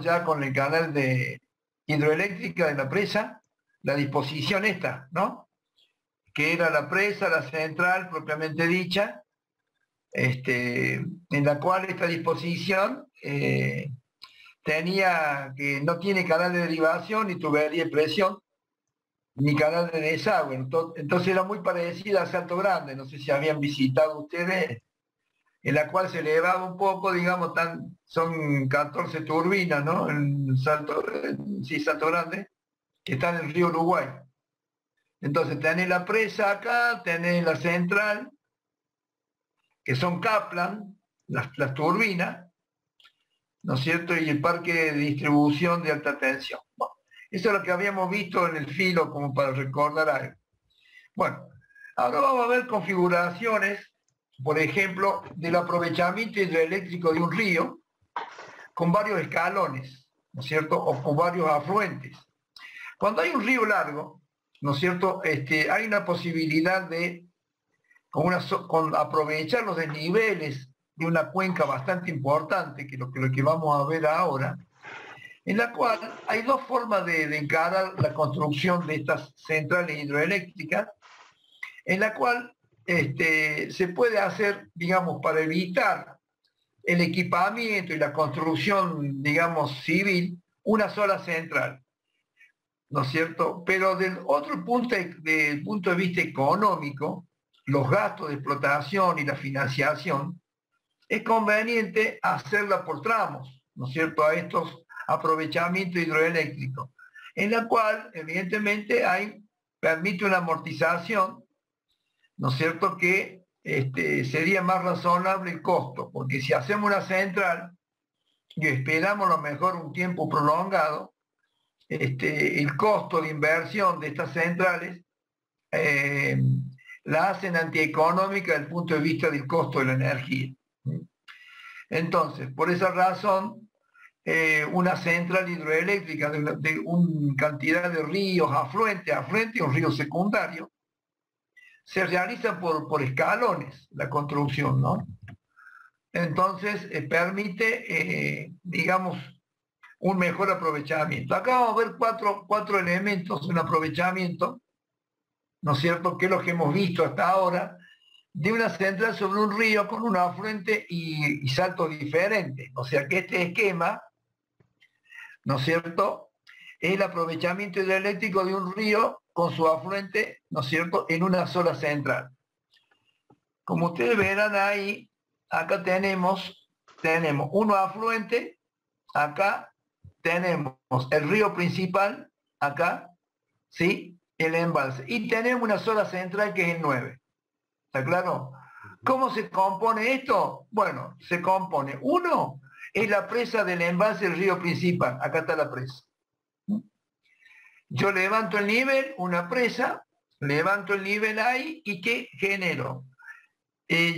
ya con el canal de hidroeléctrica de la presa, la disposición esta, ¿no? Que era la presa, la central propiamente dicha, en la cual esta disposición tenía que no tiene canal de derivación, ni tubería de presión, ni canal de desagüe. Entonces era muy parecida a Salto Grande, no sé si habían visitado ustedes, en la cual se elevaba un poco, digamos, son 14 turbinas, ¿no? Sí, Salto Grande, que está en el río Uruguay. Entonces tenés la presa acá, tenés la central, que son Kaplan, las turbinas, ¿no es cierto? Y el parque de distribución de alta tensión. Bueno, eso es lo que habíamos visto en el filo, como para recordar algo. Bueno, ahora vamos a ver configuraciones, por ejemplo, del aprovechamiento hidroeléctrico de un río con varios escalones, ¿no es cierto? O con varios afluentes. Cuando hay un río largo, ¿no es cierto? Hay una posibilidad de con aprovechar los desniveles de una cuenca bastante importante, que lo que vamos a ver ahora, en la cual hay dos formas de encarar la construcción de estas centrales hidroeléctricas, en la cual se puede hacer, digamos, para evitar el equipamiento y la construcción, digamos, civil, una sola central, ¿no es cierto? Pero del otro punto de vista económico, los gastos de explotación y la financiación, es conveniente hacerla por tramos, ¿no es cierto?, a estos aprovechamientos hidroeléctricos, en la cual, evidentemente, permite una amortización, ¿no es cierto?, que sería más razonable el costo, porque si hacemos una central y esperamos a lo mejor un tiempo prolongado, el costo de inversión de estas centrales la hacen antieconómica desde el punto de vista del costo de la energía. Entonces, por esa razón, una central hidroeléctrica de una cantidad de ríos afluentes, un río secundario, se realiza por escalones la construcción, ¿no? Entonces, permite, digamos, un mejor aprovechamiento. Acá vamos a ver cuatro elementos de un aprovechamiento, ¿no es cierto?, que es lo que hemos visto hasta ahora, de una central sobre un río con un afluente y saltos diferentes. O sea que este esquema, ¿no es cierto?, es el aprovechamiento hidroeléctrico de un río con su afluente, ¿no es cierto?, en una sola central. Como ustedes verán ahí, acá tenemos uno afluente, acá tenemos el río principal, acá, ¿sí?, el embalse. Y tenemos una sola central que es el 9. ¿Está claro? ¿Cómo se compone esto? Bueno, se compone. Uno es la presa del embalse del río principal. Acá está la presa. Yo levanto el nivel, una presa, levanto el nivel ahí y ¿qué genero?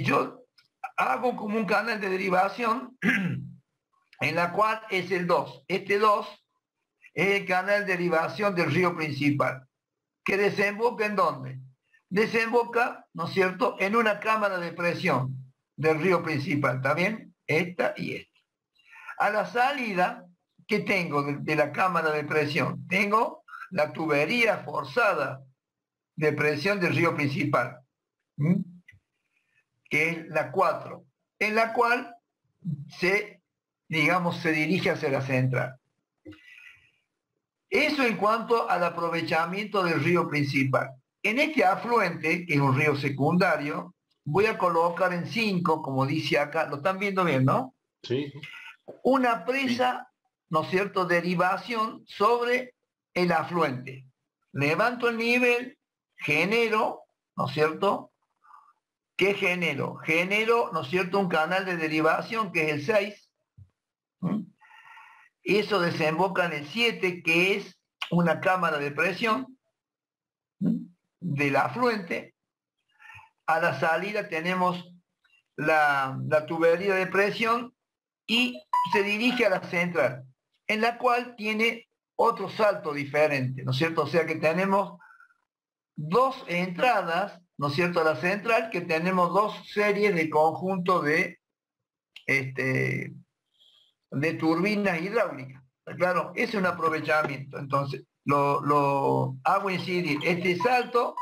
Yo hago como un canal de derivación en la cual es el 2. Este 2 es el canal de derivación del río principal. ¿Que desemboca en dónde? Desemboca, ¿no es cierto?, en una cámara de presión del río principal, ¿está bien? Esta y esta. A la salida, ¿qué tengo de la cámara de presión? Tengo la tubería forzada de presión del río principal, que es la 4, en la cual se dirige hacia la central. Eso en cuanto al aprovechamiento del río principal. En este afluente, que es un río secundario, voy a colocar en 5, como dice acá, lo están viendo bien, ¿no? Sí. Una presa, ¿no es cierto?, derivación sobre el afluente. Levanto el nivel, genero, ¿no es cierto? ¿Qué genero? Genero, ¿no es cierto?, un canal de derivación que es el 6. Eso desemboca en el 7, que es una cámara de presión del afluente. A la salida tenemos la tubería de presión y se dirige a la central, en la cual tiene otro salto diferente, ¿no es cierto? O sea que tenemos dos entradas, ¿no es cierto?, a la central, que tenemos dos series de conjunto de turbinas hidráulicas, Claro, es un aprovechamiento. Entonces, lo hago incidir este salto,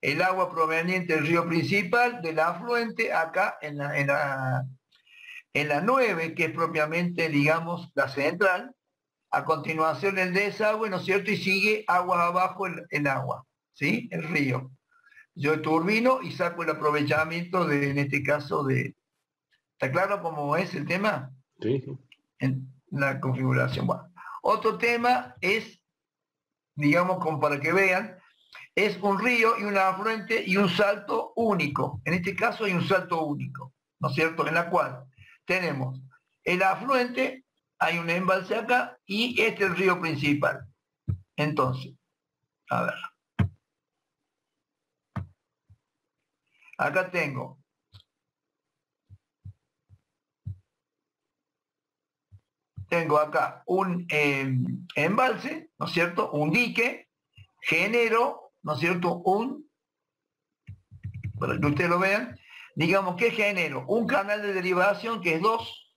el agua proveniente del río principal, del afluente, acá en la 9, que es propiamente, digamos, la central. A continuación el desagüe, ¿no es cierto? Y sigue aguas abajo el agua, ¿sí? El río. Yo turbino y saco el aprovechamiento en este caso ¿está claro cómo es el tema? Sí, sí. En la configuración. Bueno, otro tema es, digamos, como para que vean, es un río y un afluente y un salto único. En este caso hay un salto único, ¿no es cierto? En la cual tenemos el afluente, hay un embalse acá y este es el río principal. Entonces, a ver. Acá tengo acá un embalse, ¿no es cierto? Un dique, genero, ¿no es cierto? Para que ustedes lo vean, digamos que genero un canal de derivación que es 2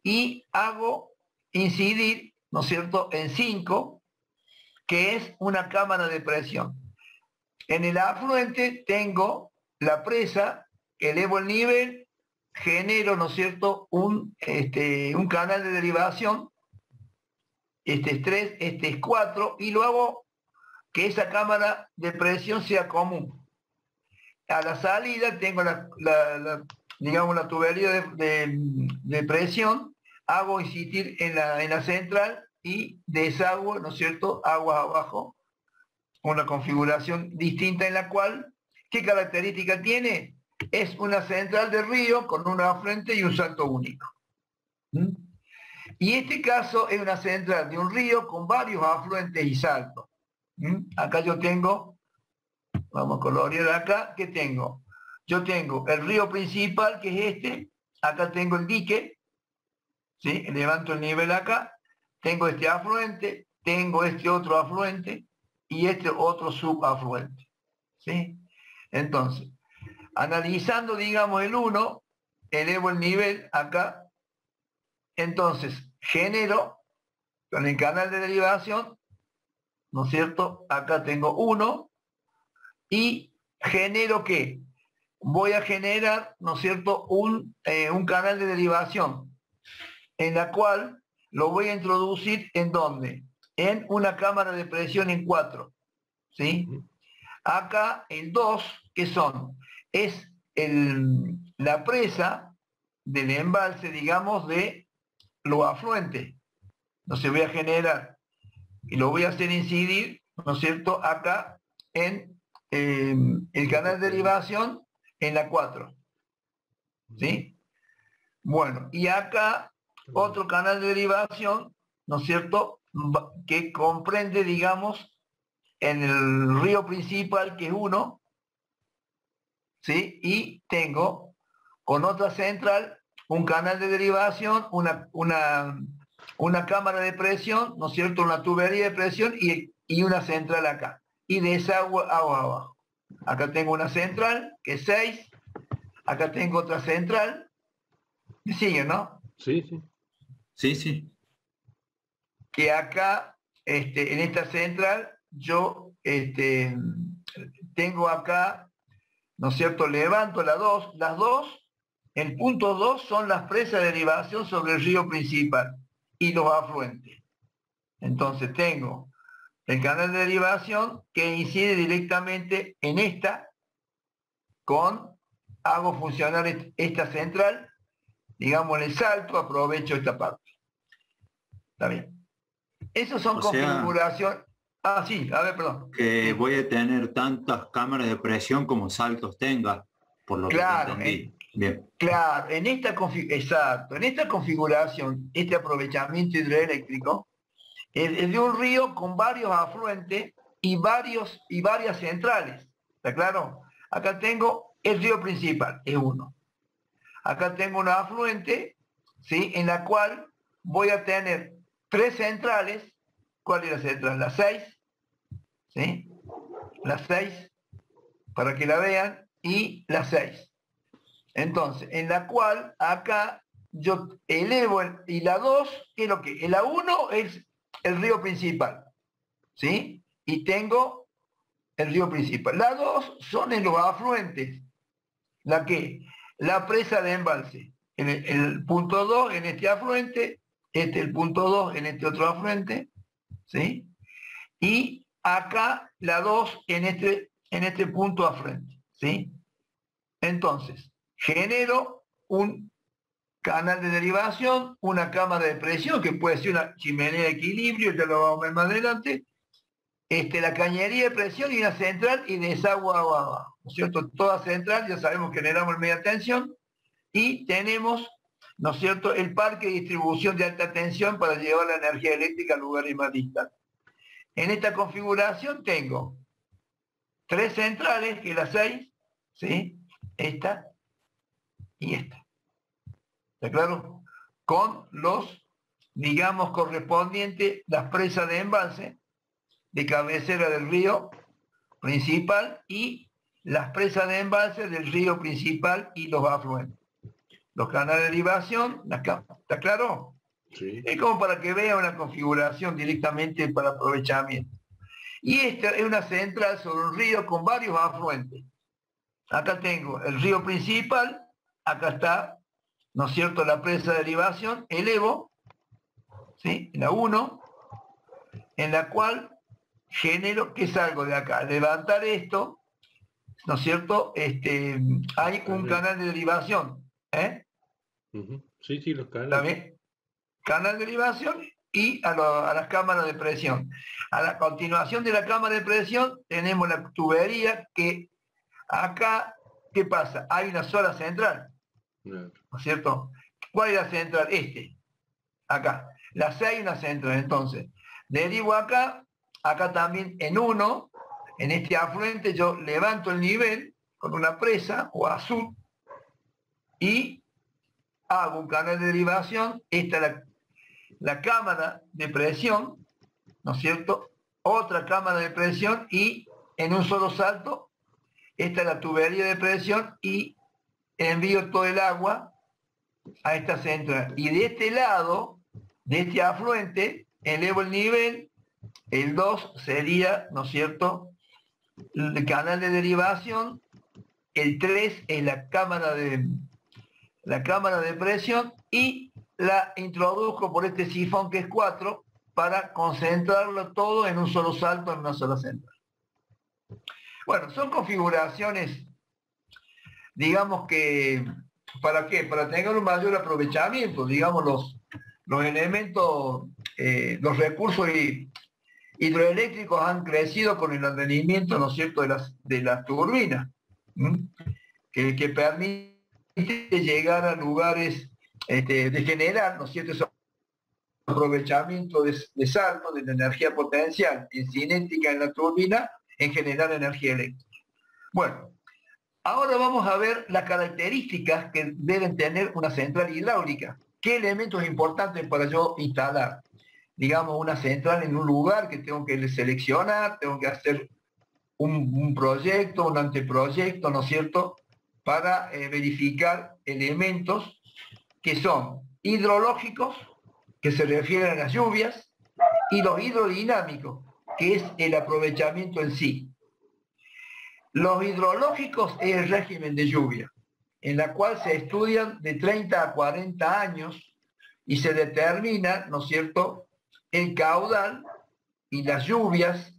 y hago incidir, ¿no es cierto?, en 5, que es una cámara de presión. En el afluente tengo la presa, elevo el nivel, genero, ¿no es cierto?, un canal de derivación, este es 3, este es 4, y lo hago que esa cámara de presión sea común. A la salida tengo digamos, la tubería de presión, hago insistir en la central y desagüe, ¿no es cierto?, aguas abajo, una configuración distinta en la cual, ¿qué característica tiene? Es una central de río con un afluente y un salto único. ¿Mm? Y este caso es una central de un río con varios afluentes y saltos. ¿Mm? Acá yo tengo, vamos a colorear acá, ¿qué tengo? Yo tengo el río principal, que es este, acá tengo el dique, ¿sí? Levanto el nivel acá, tengo este afluente, tengo este otro afluente y este otro subafluente, ¿sí? Entonces, analizando, digamos, el 1, elevo el nivel acá, entonces genero con el canal de derivación, ¿no es cierto? Acá tengo 1 y genero ¿qué? Voy a generar, ¿no es cierto?, un canal de derivación en la cual lo voy a introducir ¿en dónde? En una cámara de presión en 4, ¿sí? Acá el 2, ¿qué son? Es la presa del embalse, digamos, de los afluentes. Entonces voy a generar y lo voy a hacer incidir, ¿no es cierto?, acá en el canal de derivación en la 4, ¿sí? Bueno, y acá otro canal de derivación, ¿no es cierto?, que comprende, digamos, en el río principal, que es 1, ¿sí? Y tengo con otra central un canal de derivación, una cámara de presión, ¿no es cierto?, una tubería de presión y una central acá. Y desagüe agua abajo. Acá tengo una central, que es 6, acá tengo otra central, ¿me siguen, no? Sí, sí. Sí, sí. Que acá, en esta central, yo tengo acá, ¿no es cierto?, levanto las dos, el punto 2 son las presas de derivación sobre el río principal y los afluentes. Entonces tengo el canal de derivación que incide directamente en esta, hago funcionar esta central, digamos, en el salto, aprovecho esta parte. ¿Está bien? Esos son configuraciones. Ah, sí, a ver, perdón. Que voy a tener tantas cámaras de presión como saltos tenga, por lo que entendí. Bien. Claro, exacto. En esta configuración, este aprovechamiento hidroeléctrico es de un río con varios afluentes y varias centrales. ¿Está claro? Acá tengo el río principal, es 1. Acá tengo un afluente, ¿sí?, en la cual voy a tener 3 centrales. ¿Cuál es la central? La 6, ¿sí? La 6, para que la vean, y la 6. Entonces, en la cual acá yo elevo, y la 2, ¿qué es lo que? La 1 es el río principal, ¿sí? Y tengo el río principal. La 2 son en los afluentes. ¿La qué? La presa de embalse. El punto 2 en este afluente, el punto 2 en este otro afluente, ¿sí? Y acá la 2 en este punto afluente, ¿sí? Entonces, genero un canal de derivación, una cámara de presión, que puede ser una chimenea de equilibrio, ya lo vamos a ver más adelante, la cañería de presión y una central y desagua agua abajo, ¿no es cierto? Toda central, ya sabemos que generamos media tensión y tenemos, ¿no es cierto?, el parque de distribución de alta tensión para llevar la energía eléctrica a lugares más distantes. En esta configuración tengo 3 centrales, que es la 6, ¿sí? Esta y esta. ¿Está claro? Con los, digamos, correspondientes, las presas de embalse de cabecera del río principal y las presas de embalse del río principal y los afluentes. Los canales de derivación, ¿está claro? Sí. Es como para que vea una configuración directamente para aprovechamiento. Y esta es una central sobre un río con varios afluentes. Acá tengo el río principal, acá está, ¿no es cierto?, la presa de derivación, elevo, ¿sí?, la 1, en la cual genero, ¿qué salgo de acá? Levantar esto, ¿no es cierto? Hay un canal de derivación, ¿eh? Sí, sí, los canales. ¿Está bien? Canal de derivación y a las cámaras de presión. A la continuación de la cámara de presión tenemos la tubería que acá, ¿qué pasa? Hay una sola central, ¿no es cierto? ¿Cuál es la central? Acá. La 6 una central, entonces. Derivo acá también en 1, en este afluente yo levanto el nivel con una presa o azul y hago un canal de derivación. Esta es la cámara de presión, ¿no es cierto? Otra cámara de presión y en un solo salto, esta es la tubería de presión y envío todo el agua a esta central. Y de este lado, de este afluente, elevo el nivel. El 2 sería, ¿no es cierto?, el canal de derivación. El 3 es la cámara de presión y la introduzco por este sifón que es 4 para concentrarlo todo en un solo salto, en una sola central. Bueno, son configuraciones, digamos que, ¿para qué? Para tener un mayor aprovechamiento, digamos, los elementos, los recursos hidroeléctricos han crecido con el mantenimiento, ¿no es cierto?, de las turbinas, que permite llegar a lugares de generar, ¿no es cierto?, ese aprovechamiento de salto de la energía potencial en cinética en la turbina en generar energía eléctrica. Bueno, ahora vamos a ver las características que deben tener una central hidráulica. ¿Qué elementos importantes para yo instalar? Digamos, una central en un lugar que tengo que seleccionar, tengo que hacer un proyecto, un anteproyecto, ¿no es cierto?, para verificar elementos que son hidrológicos, que se refieren a las lluvias, y los hidrodinámicos, que es el aprovechamiento en sí. Los hidrológicos es el régimen de lluvia, en la cual se estudian de 30 a 40 años y se determina, ¿no es cierto?, el caudal y las lluvias,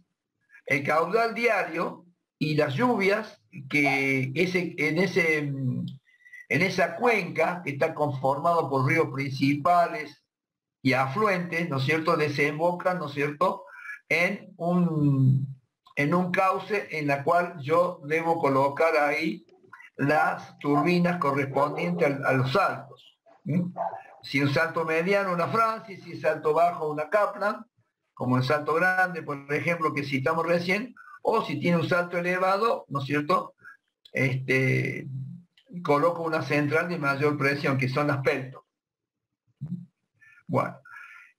el caudal diario y las lluvias que en esa cuenca que está conformado por ríos principales y afluentes, ¿no es cierto?, desembocan, ¿no es cierto?, en un cauce en la cual yo debo colocar ahí las turbinas correspondientes a los saltos. Si un salto mediano, una Francis, si salto bajo, una Kaplan, como el salto grande, por ejemplo, que citamos recién, o si tiene un salto elevado, ¿no es cierto?, coloco una central de mayor presión, que son las peltos. Bueno,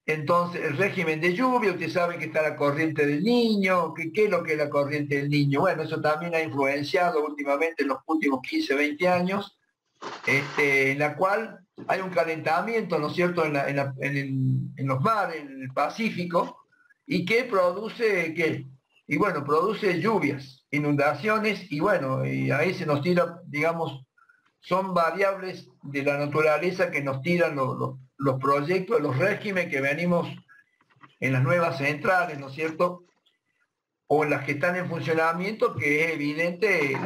entonces el régimen de lluvia, usted sabe que está la corriente del Niño. ¿Qué es lo que es la corriente del Niño? Bueno, eso también ha influenciado últimamente en los últimos 15, 20 años, en la cual hay un calentamiento, ¿no es cierto?, en los mares, en el Pacífico, y que produce, ¿qué? Y bueno, produce lluvias, inundaciones, y bueno, y ahí se nos tira, digamos, son variables de la naturaleza que nos tiran los proyectos, los regímenes que venimos en las nuevas centrales, ¿no es cierto?, o en las que están en funcionamiento, que es evidente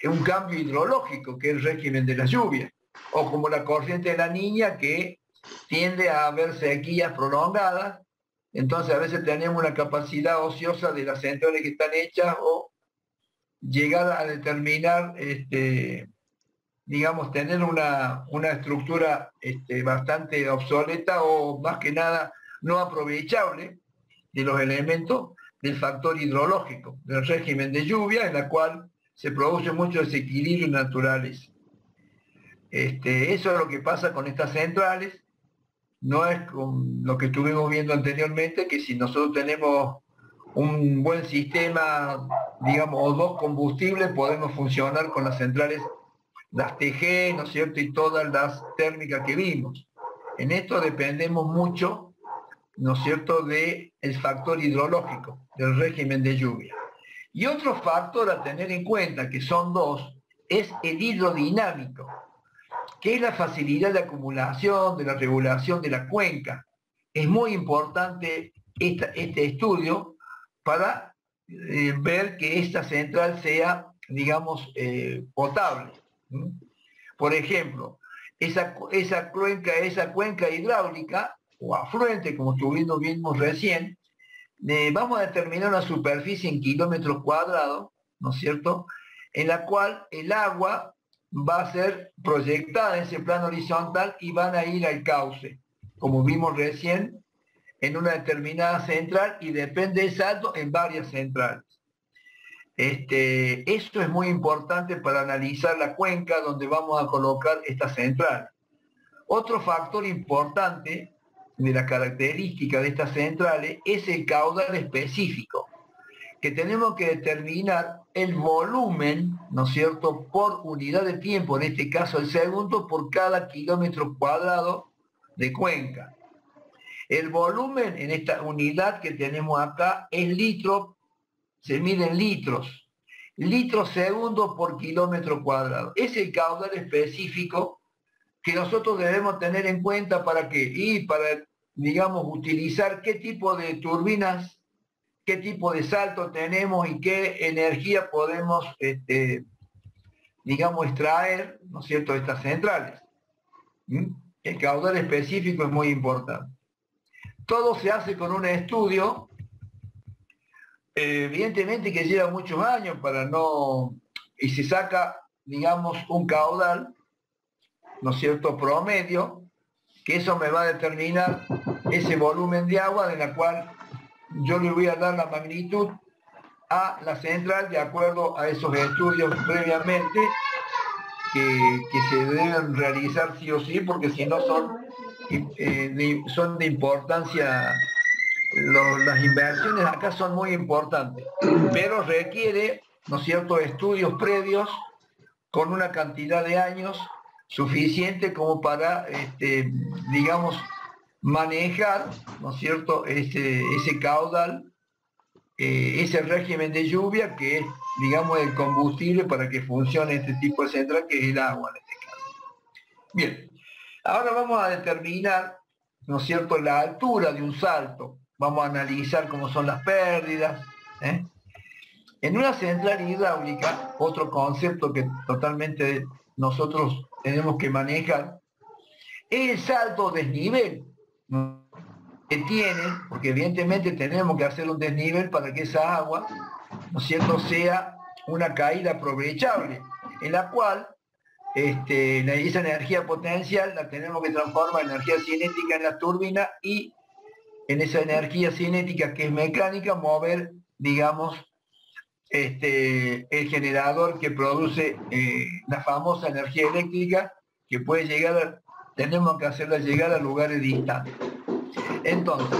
un cambio hidrológico, que es el régimen de la lluvia, o como la corriente de la Niña, que tiende a haber sequías prolongadas. Entonces a veces tenemos una capacidad ociosa de las centrales que están hechas, o llegar a determinar, digamos, tener una estructura bastante obsoleta, o más que nada no aprovechable de los elementos del factor hidrológico, del régimen de lluvia, en la cual se produce mucho desequilibrio naturales. Eso es lo que pasa con estas centrales. No es con lo que estuvimos viendo anteriormente, que si nosotros tenemos un buen sistema, digamos, o dos combustibles, podemos funcionar con las centrales, las TG, ¿no es cierto?, y todas las térmicas que vimos. En esto dependemos mucho, ¿no es cierto?, del factor hidrológico, del régimen de lluvia. Y otro factor a tener en cuenta, que son dos, es el hidrodinámico, que es la facilidad de acumulación, de la regulación de la cuenca. Es muy importante este estudio para ver que esta central sea, digamos, potable. Por ejemplo, esa cuenca hidráulica o afluente, como vimos recién, vamos a determinar una superficie en kilómetros cuadrados, ¿no es cierto?, en la cual el agua va a ser proyectada en ese plano horizontal y van a ir al cauce, como vimos recién, en una determinada central, y depende del salto en varias centrales. Esto es muy importante para analizar la cuenca donde vamos a colocar esta central. Otro factor importante de la característica de estas centrales es el caudal específico, que tenemos que determinar el volumen, ¿no es cierto?, por unidad de tiempo, en este caso el segundo, por cada kilómetro cuadrado de cuenca. El volumen en esta unidad que tenemos acá es litro, se mide en litros, litros segundo por kilómetro cuadrado. Es el caudal específico que nosotros debemos tener en cuenta para digamos, utilizar qué tipo de turbinas, qué tipo de salto tenemos y qué energía podemos, digamos, extraer, ¿no es cierto?, de estas centrales. El caudal específico es muy importante. Todo se hace con un estudio, evidentemente que lleva muchos años y se saca, digamos, un caudal, ¿no es cierto?, promedio, que eso me va a determinar ese volumen de agua, de la cual yo le voy a dar la magnitud a la central de acuerdo a esos estudios previamente que se deben realizar sí o sí, porque si no son de importancia. Las inversiones acá son muy importantes, pero requiere, ¿no es cierto?, estudios previos con una cantidad de años suficiente como para, digamos, manejar, ¿no es cierto?, ese caudal, ese régimen de lluvia que es, digamos, el combustible para que funcione este tipo de central, que es el agua en este caso. Bien, ahora vamos a determinar, ¿no es cierto?, la altura de un salto. Vamos a analizar cómo son las pérdidas. En una central hidráulica, otro concepto que totalmente nosotros tenemos que manejar es el salto desnivel que tiene, porque evidentemente tenemos que hacer un desnivel para que esa agua, ¿no es cierto?, sea una caída aprovechable, en la cual esa energía potencial la tenemos que transformar en energía cinética en la turbina, y en esa energía cinética, que es mecánica, mover, digamos, el generador que produce la famosa energía eléctrica, que puede tenemos que hacerla llegar a lugares distantes. Entonces,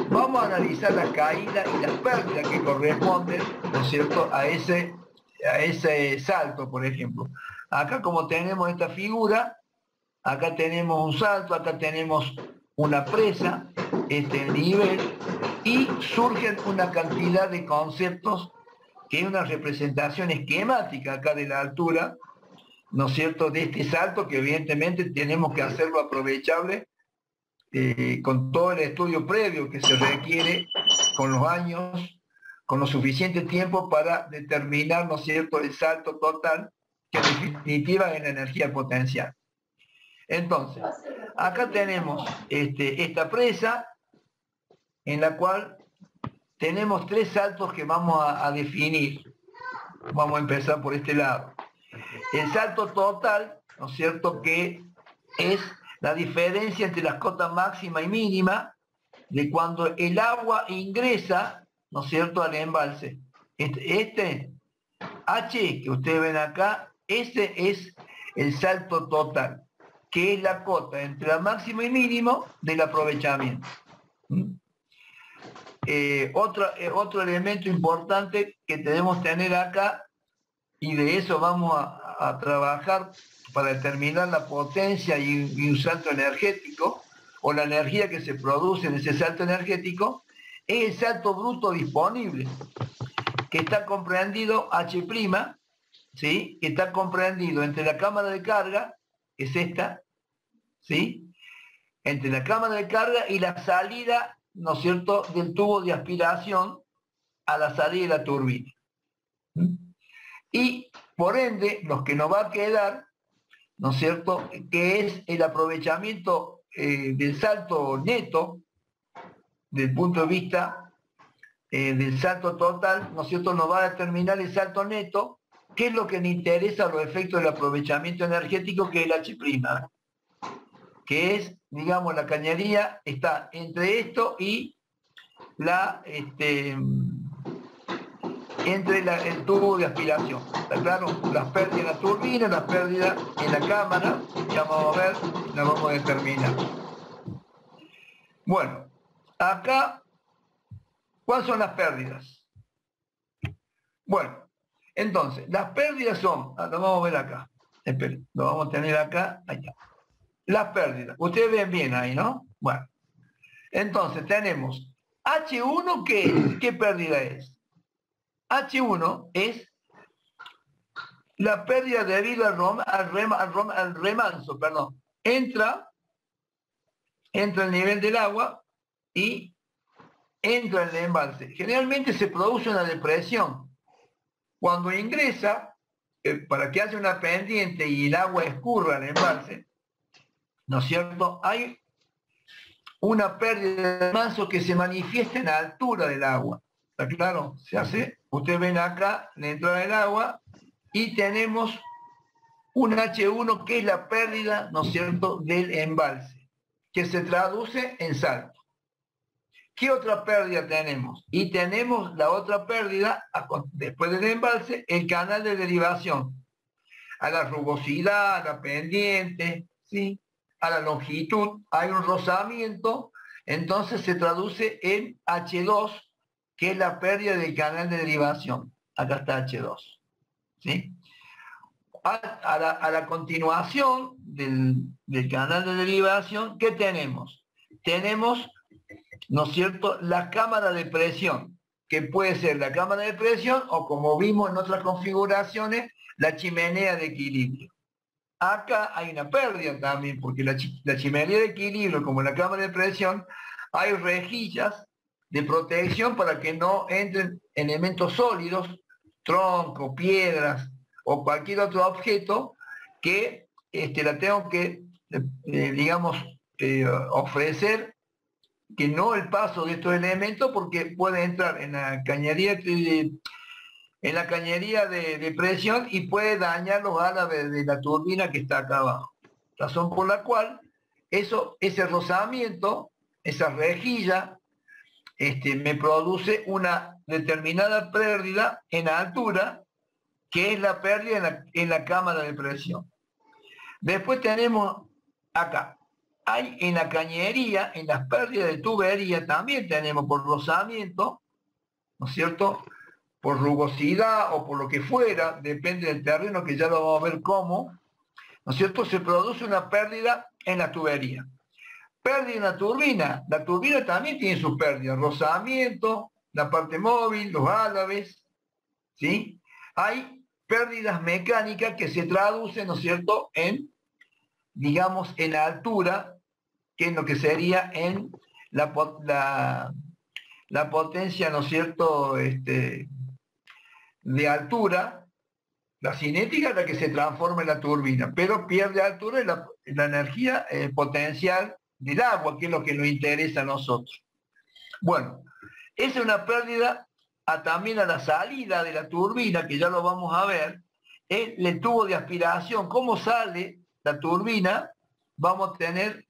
vamos a analizar la caída y las pérdidas que corresponden, ¿no es cierto?, a ese salto, por ejemplo. Acá, como tenemos esta figura, acá tenemos un salto, acá tenemos una presa, este nivel, y surgen una cantidad de conceptos que es una representación esquemática acá de la altura, ¿no es cierto?, de este salto que evidentemente tenemos que hacerlo aprovechable con todo el estudio previo que se requiere con los años, con lo suficiente tiempo para determinar, ¿no es cierto?, el salto total, que en definitiva es la energía potencial. Entonces, acá tenemos esta presa en la cual tenemos 3 saltos que vamos a definir. Vamos a empezar por este lado. El salto total, ¿no es cierto?, que es la diferencia entre las cotas máxima y mínima de cuando el agua ingresa, ¿no es cierto?, al embalse. Este H que ustedes ven acá, este es el salto total, que es la cota entre la máxima y mínimo del aprovechamiento. Otro elemento importante que debemos tener acá, y de eso vamos a trabajar para determinar la potencia y un salto energético, o la energía que se produce en ese salto energético, es el salto bruto disponible, que está comprendido H', ¿sí?, que está comprendido entre la cámara de carga, que es esta, ¿sí?, entre la cámara de carga y la salida, ¿no es cierto?, del tubo de aspiración a la salida de la turbina. Y por ende, lo que nos va a quedar, ¿no es cierto?, que es el aprovechamiento del salto neto, del punto de vista del salto total, ¿no es cierto?, nos va a determinar el salto neto, que es lo que le interesa a los efectos del aprovechamiento energético, que es el H', que es, digamos, la cañería está entre esto y el tubo de aspiración. ¿Está claro? Las pérdidas en la turbina, las pérdidas en la cámara, ya vamos a ver, las vamos a determinar. Bueno, acá, ¿cuáles son las pérdidas? Bueno, entonces, las pérdidas son, lo vamos a ver acá, esperen, lo vamos a tener acá, allá. Las pérdidas, ustedes ven bien ahí, ¿no? Bueno, entonces tenemos H1, ¿qué pérdida es? H1 es la pérdida debido al remanso, perdón. Entra el nivel del agua y entra en el embalse. Generalmente se produce una depresión. Cuando ingresa, para que haya una pendiente y el agua escurra al embalse, ¿no es cierto?, hay una pérdida de remanso que se manifiesta en la altura del agua. ¿Está claro? Se hace, ustedes ven acá la entrada del agua y tenemos un H1 que es la pérdida, ¿no es cierto?, del embalse, que se traduce en salto. ¿Qué otra pérdida tenemos? Y tenemos la otra pérdida, después del embalse, el canal de derivación, a la rugosidad, a la pendiente, ¿sí?, a la longitud, hay un rozamiento, entonces se traduce en H2, que es la pérdida del canal de derivación. Acá está H2. ¿Sí? A la continuación del canal de derivación, ¿qué tenemos? Tenemos, ¿no es cierto?, la cámara de presión, que puede ser la cámara de presión o, como vimos en otras configuraciones, la chimenea de equilibrio. Acá hay una pérdida también, porque la chimenea de equilibrio, como la cámara de presión, hay rejillas de protección para que no entren elementos sólidos, tronco, piedras o cualquier otro objeto que la tengo que, digamos, ofrecer que no el paso de estos elementos, porque puede entrar en la cañería de presión y puede dañar los alas de la turbina que está acá abajo. Razón por la cual ese rozamiento, esa rejilla, me produce una determinada pérdida en la altura, que es la pérdida en la cámara de presión. Después tenemos acá, hay en la cañería, en las pérdidas de tubería, también tenemos por rozamiento, ¿no es cierto?, por rugosidad o por lo que fuera, depende del terreno, que ya lo vamos a ver cómo, ¿no es cierto?, se produce una pérdida en la tubería. Pérdida en la turbina también tiene sus pérdidas, rozamiento, la parte móvil, los álabes, ¿sí? Hay pérdidas mecánicas que se traducen, ¿no es cierto?, en, digamos, en la altura, que es lo que sería en la potencia, ¿no es cierto?, de altura. La cinética es la que se transforma en la turbina, pero pierde altura en la energía potencial del agua, que es lo que nos interesa a nosotros. Bueno, esa es una pérdida también a la salida de la turbina, que ya lo vamos a ver, el tubo de aspiración, cómo sale la turbina, vamos a tener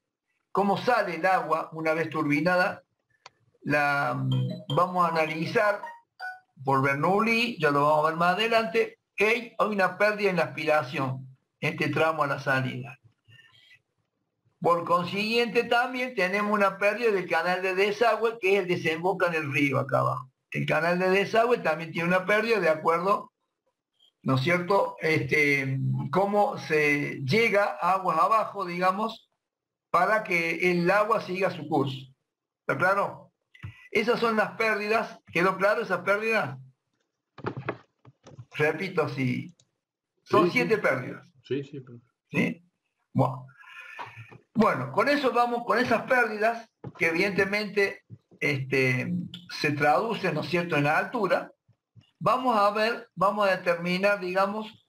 cómo sale el agua una vez turbinada, vamos a analizar por Bernoulli, ya lo vamos a ver más adelante, que hay una pérdida en la aspiración, este tramo a la salida. Por consiguiente también tenemos una pérdida del canal de desagüe, que es el desemboca en el río acá abajo. El canal de desagüe también tiene una pérdida de acuerdo, ¿no es cierto?, cómo se llega aguas abajo, digamos, para que el agua siga su curso. ¿Está claro? Esas son las pérdidas. ¿Quedó claro esas pérdidas? Repito, sí. Son 7 pérdidas. Sí. ¿Sí? Bueno, con eso vamos, con esas pérdidas, que evidentemente se traducen, ¿no es cierto?, en la altura, vamos a determinar, digamos,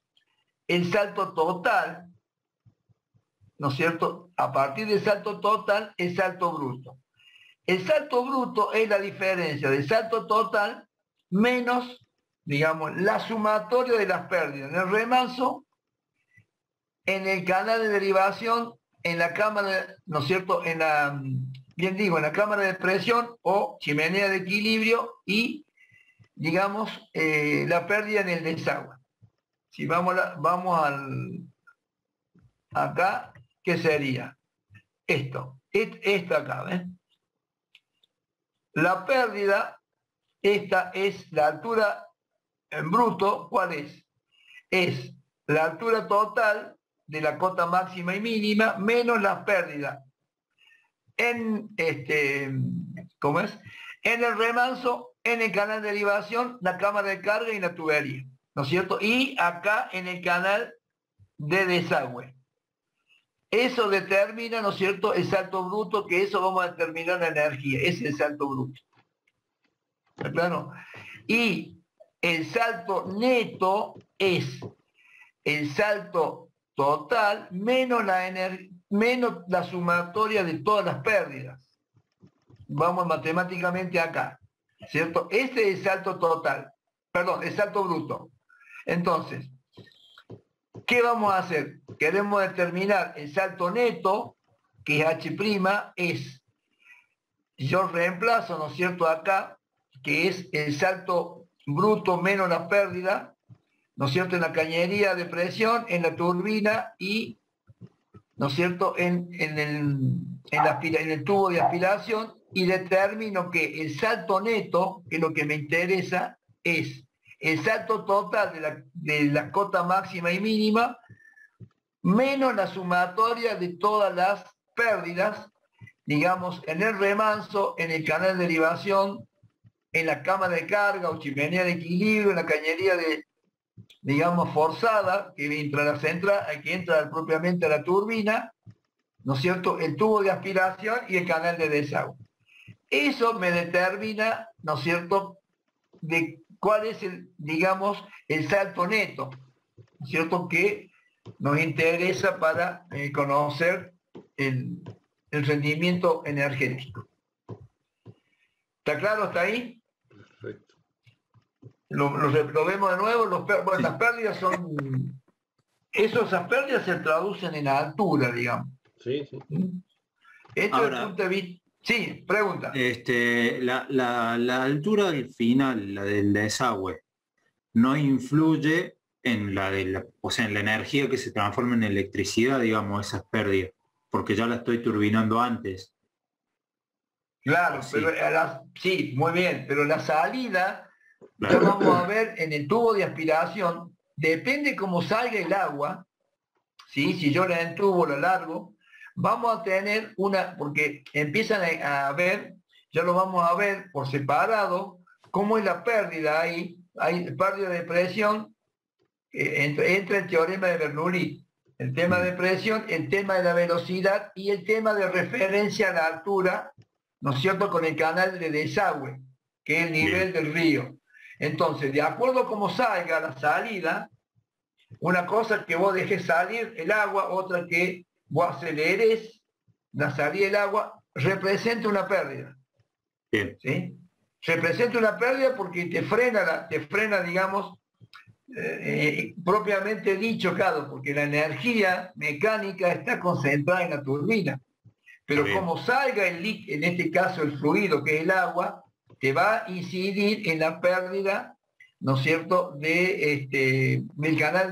el salto total, ¿no es cierto? A partir del salto total, el salto bruto. El salto bruto es la diferencia del salto total menos, digamos, la sumatoria de las pérdidas en el remanso, en el canal de derivación, en la cámara, ¿no es cierto?, en la cámara de presión o chimenea de equilibrio y, digamos, la pérdida en el desagüe. Si vamos acá, ¿qué sería? Esto acá, ¿ven? La pérdida, esta es la altura en bruto, ¿cuál es? Es la altura total de la cota máxima y mínima menos las pérdidas en ¿cómo es? En el remanso, en el canal de derivación, la cámara de carga y la tubería, ¿no es cierto? Y acá en el canal de desagüe. Eso determina, ¿no es cierto?, el salto bruto, que eso vamos a determinar la energía, ese es el salto bruto. ¿Está claro? Y el salto neto es el salto total menos la sumatoria de todas las pérdidas. Vamos matemáticamente acá, ¿cierto? Este es el salto total, perdón, el salto bruto. Entonces, ¿qué vamos a hacer? Queremos determinar el salto neto, que es H', yo reemplazo, ¿no es cierto?, acá, que es el salto bruto menos la pérdida, ¿no es cierto?, en la cañería de presión, en la turbina y, ¿no es cierto?, en el tubo de aspiración, y determino que el salto neto, que es lo que me interesa, es el salto total de la cota máxima y mínima, menos la sumatoria de todas las pérdidas, digamos, en el remanso, en el canal de derivación, en la cámara de carga o chimenea de equilibrio, en la cañería digamos, forzada, que entra propiamente a la turbina, ¿no es cierto?, el tubo de aspiración y el canal de desagüe. Eso me determina, ¿no es cierto?, de cuál es digamos, el salto neto, ¿no es cierto?, que nos interesa para conocer el rendimiento energético. ¿Está claro hasta ahí? Perfecto. Lo vemos de nuevo. Bueno, las pérdidas son... Esas pérdidas se traducen en la altura, digamos. Sí. Esto es el punto de vista... Sí, pregunta. La altura del final, la del desagüe, no influye en en la energía que se transforma en electricidad, digamos, esas pérdidas, porque ya la estoy turbinando antes. Claro, sí. Pero sí, muy bien, pero la salida, Claro. ya vamos a ver en el tubo de aspiración, depende cómo salga el agua, ¿sí? Si yo la entubo, la largo, vamos a tener porque empiezan a ver, ya lo vamos a ver por separado, cómo es la pérdida ahí, hay pérdida de presión, entra el teorema de Bernoulli, el tema de presión, el tema de la velocidad y el tema de referencia a la altura, ¿no es cierto?, con el canal de desagüe, que es el nivel del río. Entonces, de acuerdo a cómo salga la salida, una cosa que vos dejes salir el agua, otra que vos aceleres la salida del agua, representa una pérdida. ¿Sí? Representa una pérdida porque te frena, digamos, propiamente dicho, claro, porque la energía mecánica está concentrada en la turbina. Pero como salga en este caso el fluido, que es el agua, te va a incidir en la pérdida, ¿no es cierto?, del canal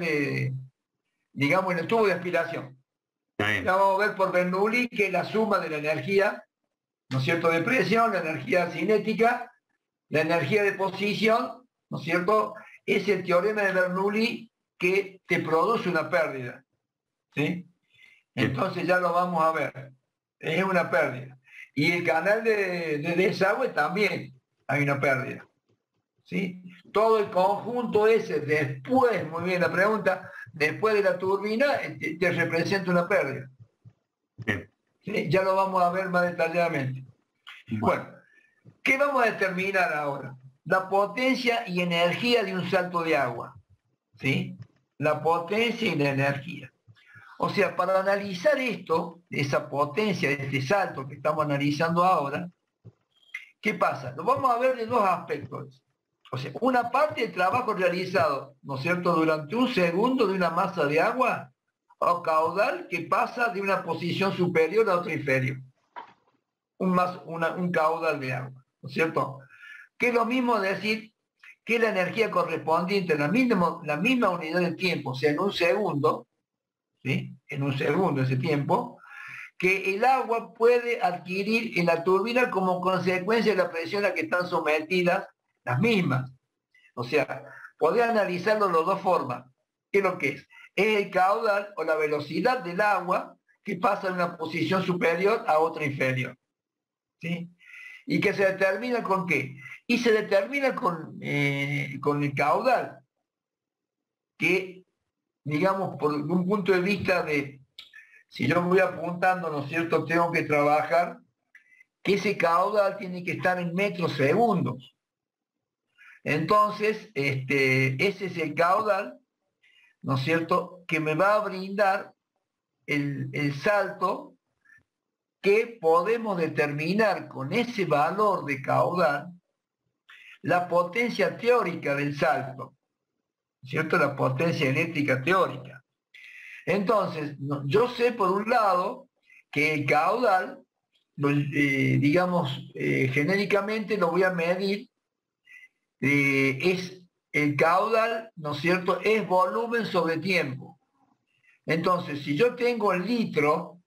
digamos, en el tubo de aspiración. Ya vamos a ver por Bernoulli, que es la suma de la energía, ¿no es cierto?, de presión, la energía cinética, la energía de posición, ¿no es cierto?, es el teorema de Bernoulli que te produce una pérdida. ¿Sí? Entonces ya lo vamos a ver. Es una pérdida. Y el canal de desagüe también hay una pérdida. ¿Sí? Todo el conjunto ese después, muy bien la pregunta, después de la turbina, te representa una pérdida. ¿Sí? Ya lo vamos a ver más detalladamente. Bueno, ¿qué vamos a determinar ahora? La potencia y energía de un salto de agua. ¿Sí? La potencia y la energía. O sea, para analizar esto, esa potencia, este salto que estamos analizando ahora, ¿qué pasa? Lo vamos a ver de dos aspectos. O sea, una parte del trabajo realizado, ¿no es cierto?, durante un segundo de una masa de agua o caudal que pasa de una posición superior a otra inferior. Un caudal de agua, ¿no es cierto? Que es lo mismo decir que la energía correspondiente a la misma unidad de tiempo, o sea, en un segundo, ¿sí?, en un segundo ese tiempo, que el agua puede adquirir en la turbina como consecuencia de la presión a la que están sometidas las mismas. O sea, podés analizarlo de las dos formas. ¿Qué es lo que es? Es el caudal o la velocidad del agua que pasa de una posición superior a otra inferior. ¿Sí? ¿Y que se determina con qué? Y se determina con el caudal, que, digamos, por un punto de vista de, si yo me voy apuntando, ¿no es cierto?, tengo que trabajar que ese caudal tiene que estar en metros segundos. Entonces, ese es el caudal, ¿no es cierto?, que me va a brindar el salto que podemos determinar con ese valor de caudal la potencia teórica del salto, ¿cierto?, la potencia eléctrica teórica. Entonces, yo sé por un lado que el caudal, digamos, genéricamente lo voy a medir, es el caudal, ¿no es cierto?, es volumen sobre tiempo. Entonces, si yo tengo el litro,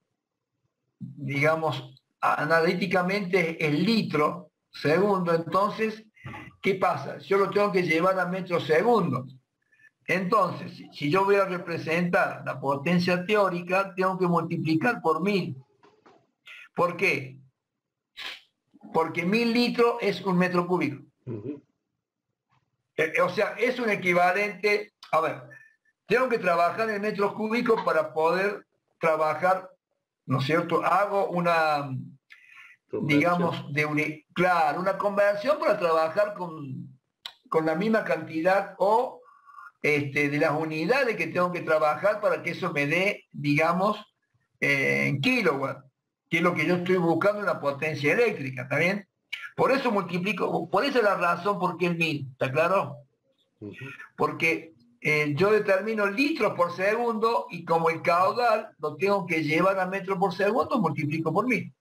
digamos, analíticamente el litro segundo, entonces, ¿qué pasa? Yo lo tengo que llevar a metros segundos. Entonces, si yo voy a representar la potencia teórica, tengo que multiplicar por 1000. ¿Por qué? Porque 1000 litros es un metro cúbico. O sea, es un equivalente, a ver, tengo que trabajar en metros cúbicos para poder trabajar, ¿no es cierto? Hago una, digamos, claro, una conversión para trabajar con la misma cantidad o de las unidades que tengo que trabajar para que eso me dé, digamos, en kilowatt, que es lo que yo estoy buscando en la potencia eléctrica, ¿está bien? Por eso multiplico, por esa es la razón por qué el 1000, ¿está claro? Porque yo determino litros por segundo y como el caudal lo tengo que llevar a metros por segundo, multiplico por 1000.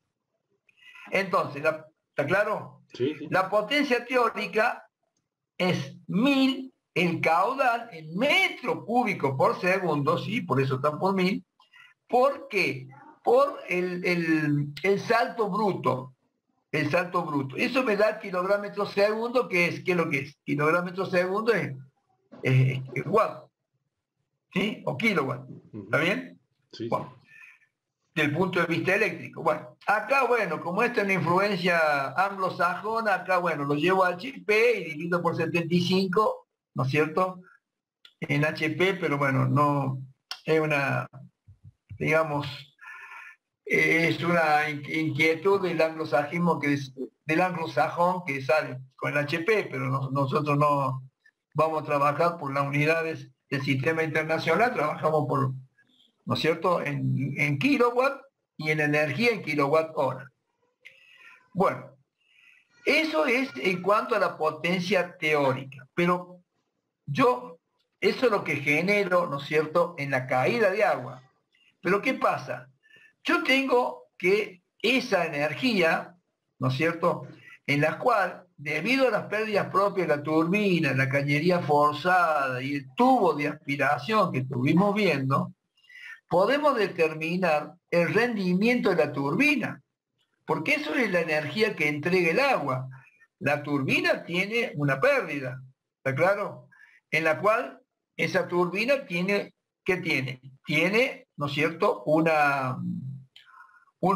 Entonces, ¿está claro? Sí, sí. La potencia teórica es 1000, el caudal en metro cúbico por segundo, sí, por eso está por 1000. ¿Por qué? Por el salto bruto. El salto bruto. Eso me da kilogramo segundo, ¿qué es lo que es? Kilogramo segundo es watt, ¿sí? O kilowatt. ¿Está bien? Sí, bueno, del punto de vista eléctrico. Bueno, acá, bueno, como esta es una influencia anglosajona, acá, bueno, lo llevo a HP y divido por 75, ¿no es cierto? En HP, pero bueno, no es una, digamos, es una inquietud del anglosajismo del anglosajón que sale con el HP, pero nosotros no vamos a trabajar por las unidades del sistema internacional, trabajamos por, ¿no es cierto?, en kilowatt y en energía en kilowatt hora. Bueno, eso es en cuanto a la potencia teórica, pero eso es lo que genero, ¿no es cierto?, en la caída de agua. Pero ¿qué pasa? Yo tengo que esa energía, ¿no es cierto?, en la cual, debido a las pérdidas propias de la turbina, la cañería forzada y el tubo de aspiración que estuvimos viendo, podemos determinar el rendimiento de la turbina, porque eso es la energía que entrega el agua. La turbina tiene una pérdida, ¿está claro? En la cual esa turbina tiene, ¿qué tiene? Tiene, ¿no es cierto?, un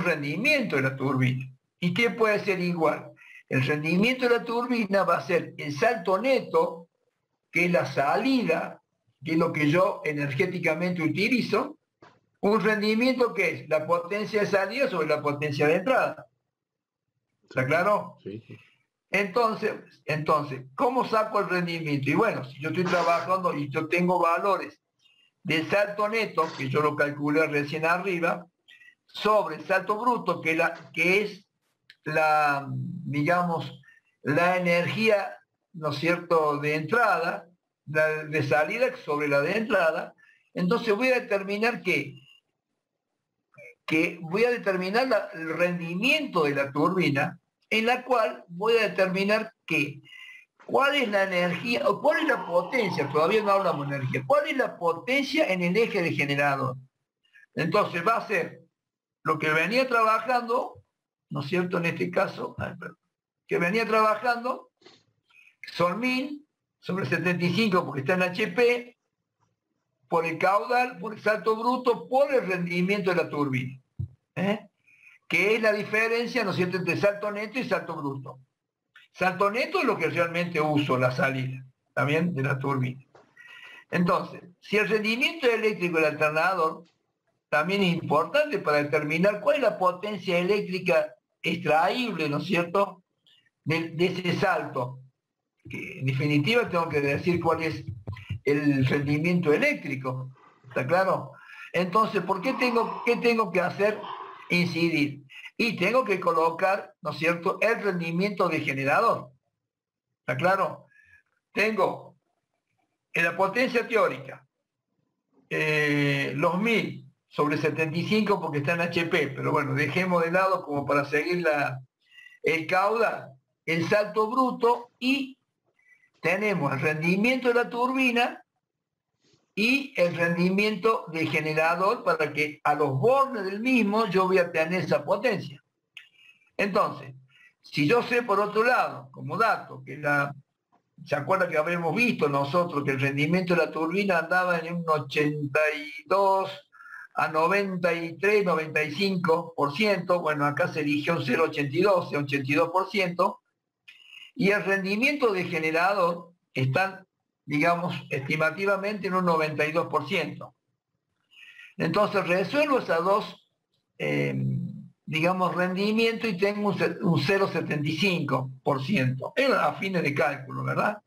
rendimiento de la turbina. ¿Y qué puede ser igual? El rendimiento de la turbina va a ser el salto neto, que es la salida, que es lo que yo energéticamente utilizo, un rendimiento que es la potencia de salida sobre la potencia de entrada. ¿Está claro? Sí. Entonces, ¿cómo saco el rendimiento? Y bueno, si yo estoy trabajando y yo tengo valores de salto neto, que yo lo calculé recién arriba, sobre el salto bruto, que es la, digamos, la energía, ¿no es cierto?, de entrada, la de salida sobre la de entrada, entonces voy a determinar que voy a determinar el rendimiento de la turbina, en la cual voy a determinar cuál es la energía, o cuál es la potencia, todavía no hablamos de energía, cuál es la potencia en el eje de generador. Entonces va a ser lo que venía trabajando, ¿no es cierto?, en este caso, que venía trabajando, son 1000 sobre 75 porque está en HP, por el caudal, por el salto bruto, por el rendimiento de la turbina. Que es la diferencia, ¿no es cierto?, entre salto neto y salto bruto. Salto neto es lo que realmente uso, la salida, también de la turbina. Entonces, si el rendimiento eléctrico del alternador también es importante para determinar cuál es la potencia eléctrica extraíble, ¿no es cierto?, de ese salto. Que en definitiva tengo que decir cuál es el rendimiento eléctrico, ¿está claro? Entonces, qué tengo que hacer? Incidir. Y tengo que colocar, ¿no es cierto?, el rendimiento de generador. ¿Está claro? Tengo en la potencia teórica los 1000 sobre 75 porque está en HP, pero bueno, dejemos de lado como para seguir el caudal, el salto bruto, y tenemos el rendimiento de la turbina y el rendimiento del generador para que a los bordes del mismo yo voy a tener esa potencia. Entonces, si yo sé por otro lado, como dato, que ¿se acuerda que habíamos visto nosotros que el rendimiento de la turbina andaba en un 82 a 93, 95%? Bueno, acá se eligió un 0,82, 82%, y el rendimiento de generador está, digamos, estimativamente en un 92%. Entonces resuelvo esas dos, digamos, rendimiento y tengo un 0,75%. A fines de cálculo, ¿verdad?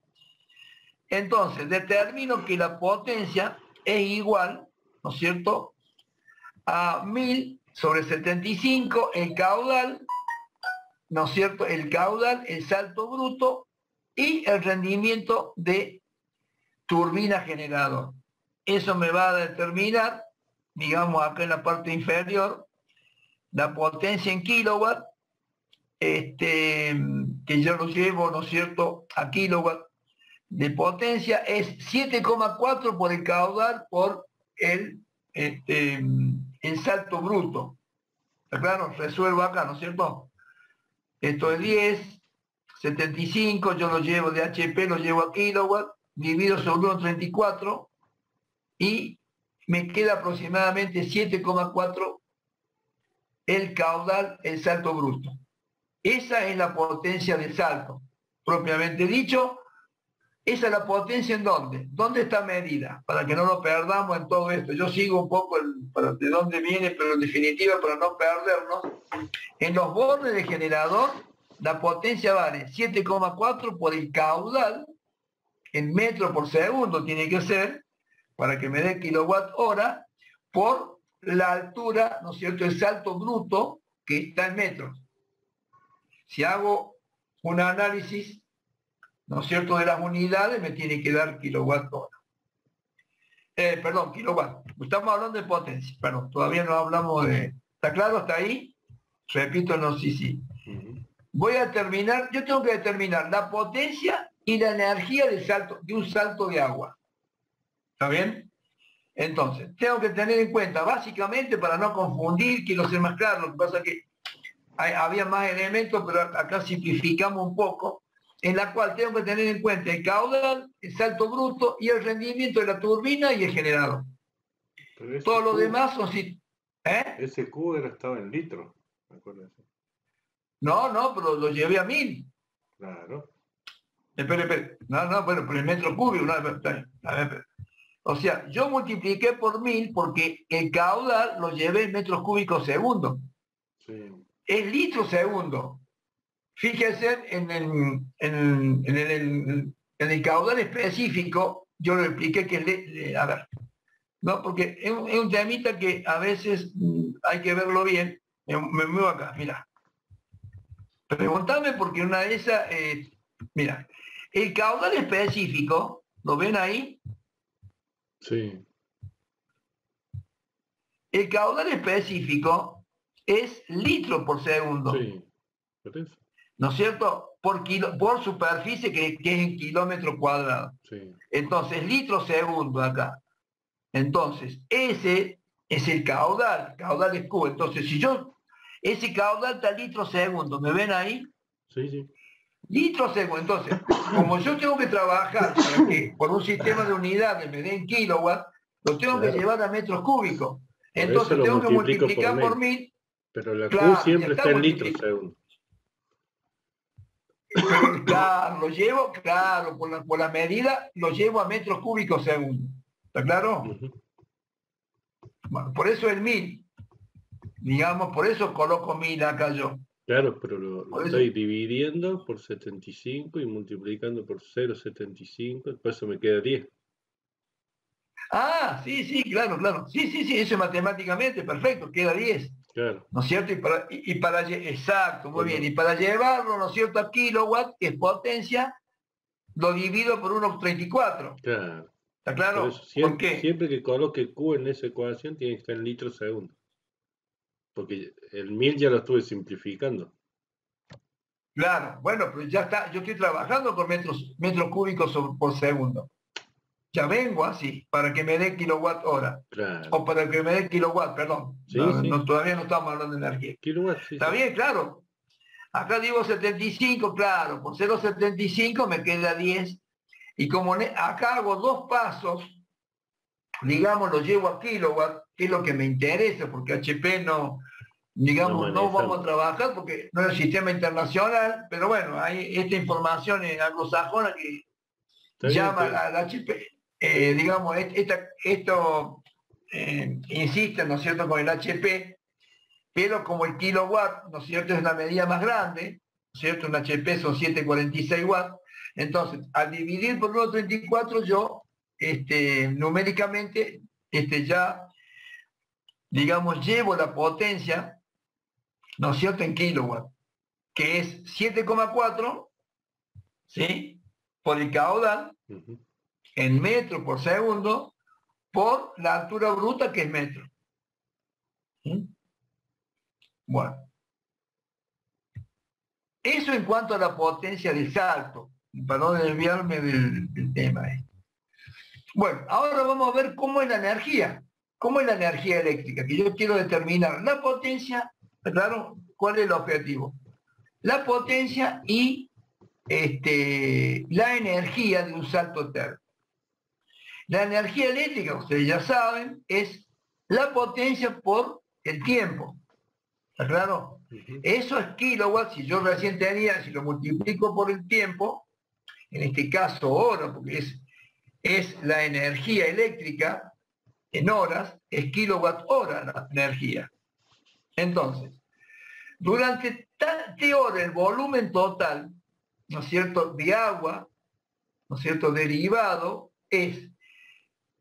Entonces determino que la potencia es igual, ¿no es cierto?, a 1000 sobre 75, el caudal, ¿no es cierto?, el caudal, el salto bruto y el rendimiento de turbina generador. Eso me va a determinar, digamos, acá en la parte inferior, la potencia en kilowatt, que yo lo llevo, ¿no es cierto?, a kilowatt de potencia, es 7,4 por el caudal por el salto bruto. ¿Está claro? Resuelvo acá, ¿no es cierto? Esto es 10, 75, yo lo llevo de HP, lo llevo a kilowatt, divido sobre 1,34 y me queda aproximadamente 7,4 el caudal, el salto bruto. Esa es la potencia del salto. Propiamente dicho, esa es la potencia en dónde. ¿Dónde está medida? Para que no nos perdamos en todo esto. Yo sigo un poco de dónde viene, pero en definitiva, para no perdernos, en los bordes de generador, la potencia vale 7,4 por el caudal, en metros por segundo tiene que ser, para que me dé kilowatt hora, por la altura, ¿no es cierto?, el salto bruto, que está en metros. Si hago un análisis, ¿no es cierto?, de las unidades, me tiene que dar kilowatt hora. Perdón, kilowatt. Estamos hablando de potencia. Perdón, todavía no hablamos de... ¿Está claro hasta ahí? Repito, no, sí. Voy a terminar, yo tengo que determinar la potencia y la energía de un salto de agua. ¿Está bien? Entonces, tengo que tener en cuenta, básicamente, para no confundir, quiero ser más claro, lo que pasa es que había más elementos, pero acá simplificamos un poco, en la cual tengo que tener en cuenta el caudal, el salto bruto y el rendimiento de la turbina y el generador. Todo lo demás son... Ese Q estaba en litros, me acuerdo. No, pero lo llevé a 1000. Claro. Espera. No, bueno, pero el metro cúbico, o sea, yo multipliqué por 1000 porque el caudal lo llevé en metros cúbicos segundo. Sí. Es litro segundo. Fíjense en el caudal específico, yo lo expliqué que, a ver, no, porque es un temita que a veces hay que verlo bien. Me muevo acá, mira. Preguntame porque una de esas, mira, el caudal específico, ¿lo ven ahí? Sí. El caudal específico es litro por segundo. Sí, por eso. ¿No es cierto? Por superficie que es en kilómetro cuadrado. Sí. Entonces, litro segundo acá. Entonces, ese es el caudal es Q. Entonces, si ese caudal está litro segundo, ¿me ven ahí? Sí. Litro segundo. Entonces, como yo tengo que trabajar para que por un sistema de unidades me den kilowatt, lo tengo que llevar a metros cúbicos. Entonces tengo que multiplicar por 1000. Pero la Q siempre está en litros segundo. Claro, lo llevo, claro, por la medida lo llevo a metros cúbicos segundo. ¿Está claro? Bueno, por eso el 1000. Digamos, por eso coloco 1000 acá yo. Claro, pero lo estoy dividiendo por 75 y multiplicando por 0,75, después eso me queda 10. Ah, sí, claro. Sí, eso matemáticamente, perfecto, queda 10. Claro. ¿No es cierto? Exacto, muy bien. Y para llevarlo, ¿no es cierto?, a kilowatt, que es potencia, lo divido por 1,34. Claro. ¿Está claro? ¿Por qué? Siempre que coloque Q en esa ecuación tiene que estar en litros segundo. Porque el 1000 ya lo estuve simplificando. Claro, bueno, pero ya está, yo estoy trabajando con metros cúbicos por segundo. Ya vengo así, para que me dé kilowatt hora. Claro. O para que me dé kilowatt, perdón. Sí. Todavía no estamos hablando de energía. Kilowatt, sí. Está bien, claro. Acá digo 75, claro, por 0,75 me queda 10. Y como acá hago dos pasos, digamos, lo llevo a kilowatt, que es lo que me interesa, porque HP no vamos a trabajar porque no es el sistema internacional, pero bueno, hay esta información en anglosajona que llama al HP, digamos, esto insiste, ¿no es cierto?, con el HP, pero como el kilowatt, ¿no es cierto?, es una medida más grande, ¿no es cierto?, un HP son 746 watts, entonces, al dividir por 1,34 yo, numéricamente, ya, digamos, llevo la potencia, ¿no es cierto?, en kilowatt, que es 7,4, ¿sí?, por el caudal, en metros por segundo, por la altura bruta, que es metro. ¿Sí? Bueno. Eso en cuanto a la potencia del salto, para no desviarme del tema. Bueno, ahora vamos a ver cómo es la energía. ¿Cómo es la energía eléctrica? Que yo quiero determinar la potencia, claro, ¿cuál es el objetivo? La potencia y la energía de un salto térmico. La energía eléctrica, ustedes ya saben, es la potencia por el tiempo. ¿Está claro? Eso es kilowatts. Si yo recién tenía, si lo multiplico por el tiempo, en este caso hora, porque es la energía eléctrica en horas, es kilowatt hora la energía. Entonces, durante T hora el volumen total, ¿no es cierto?, de agua, ¿no es cierto?, derivado, es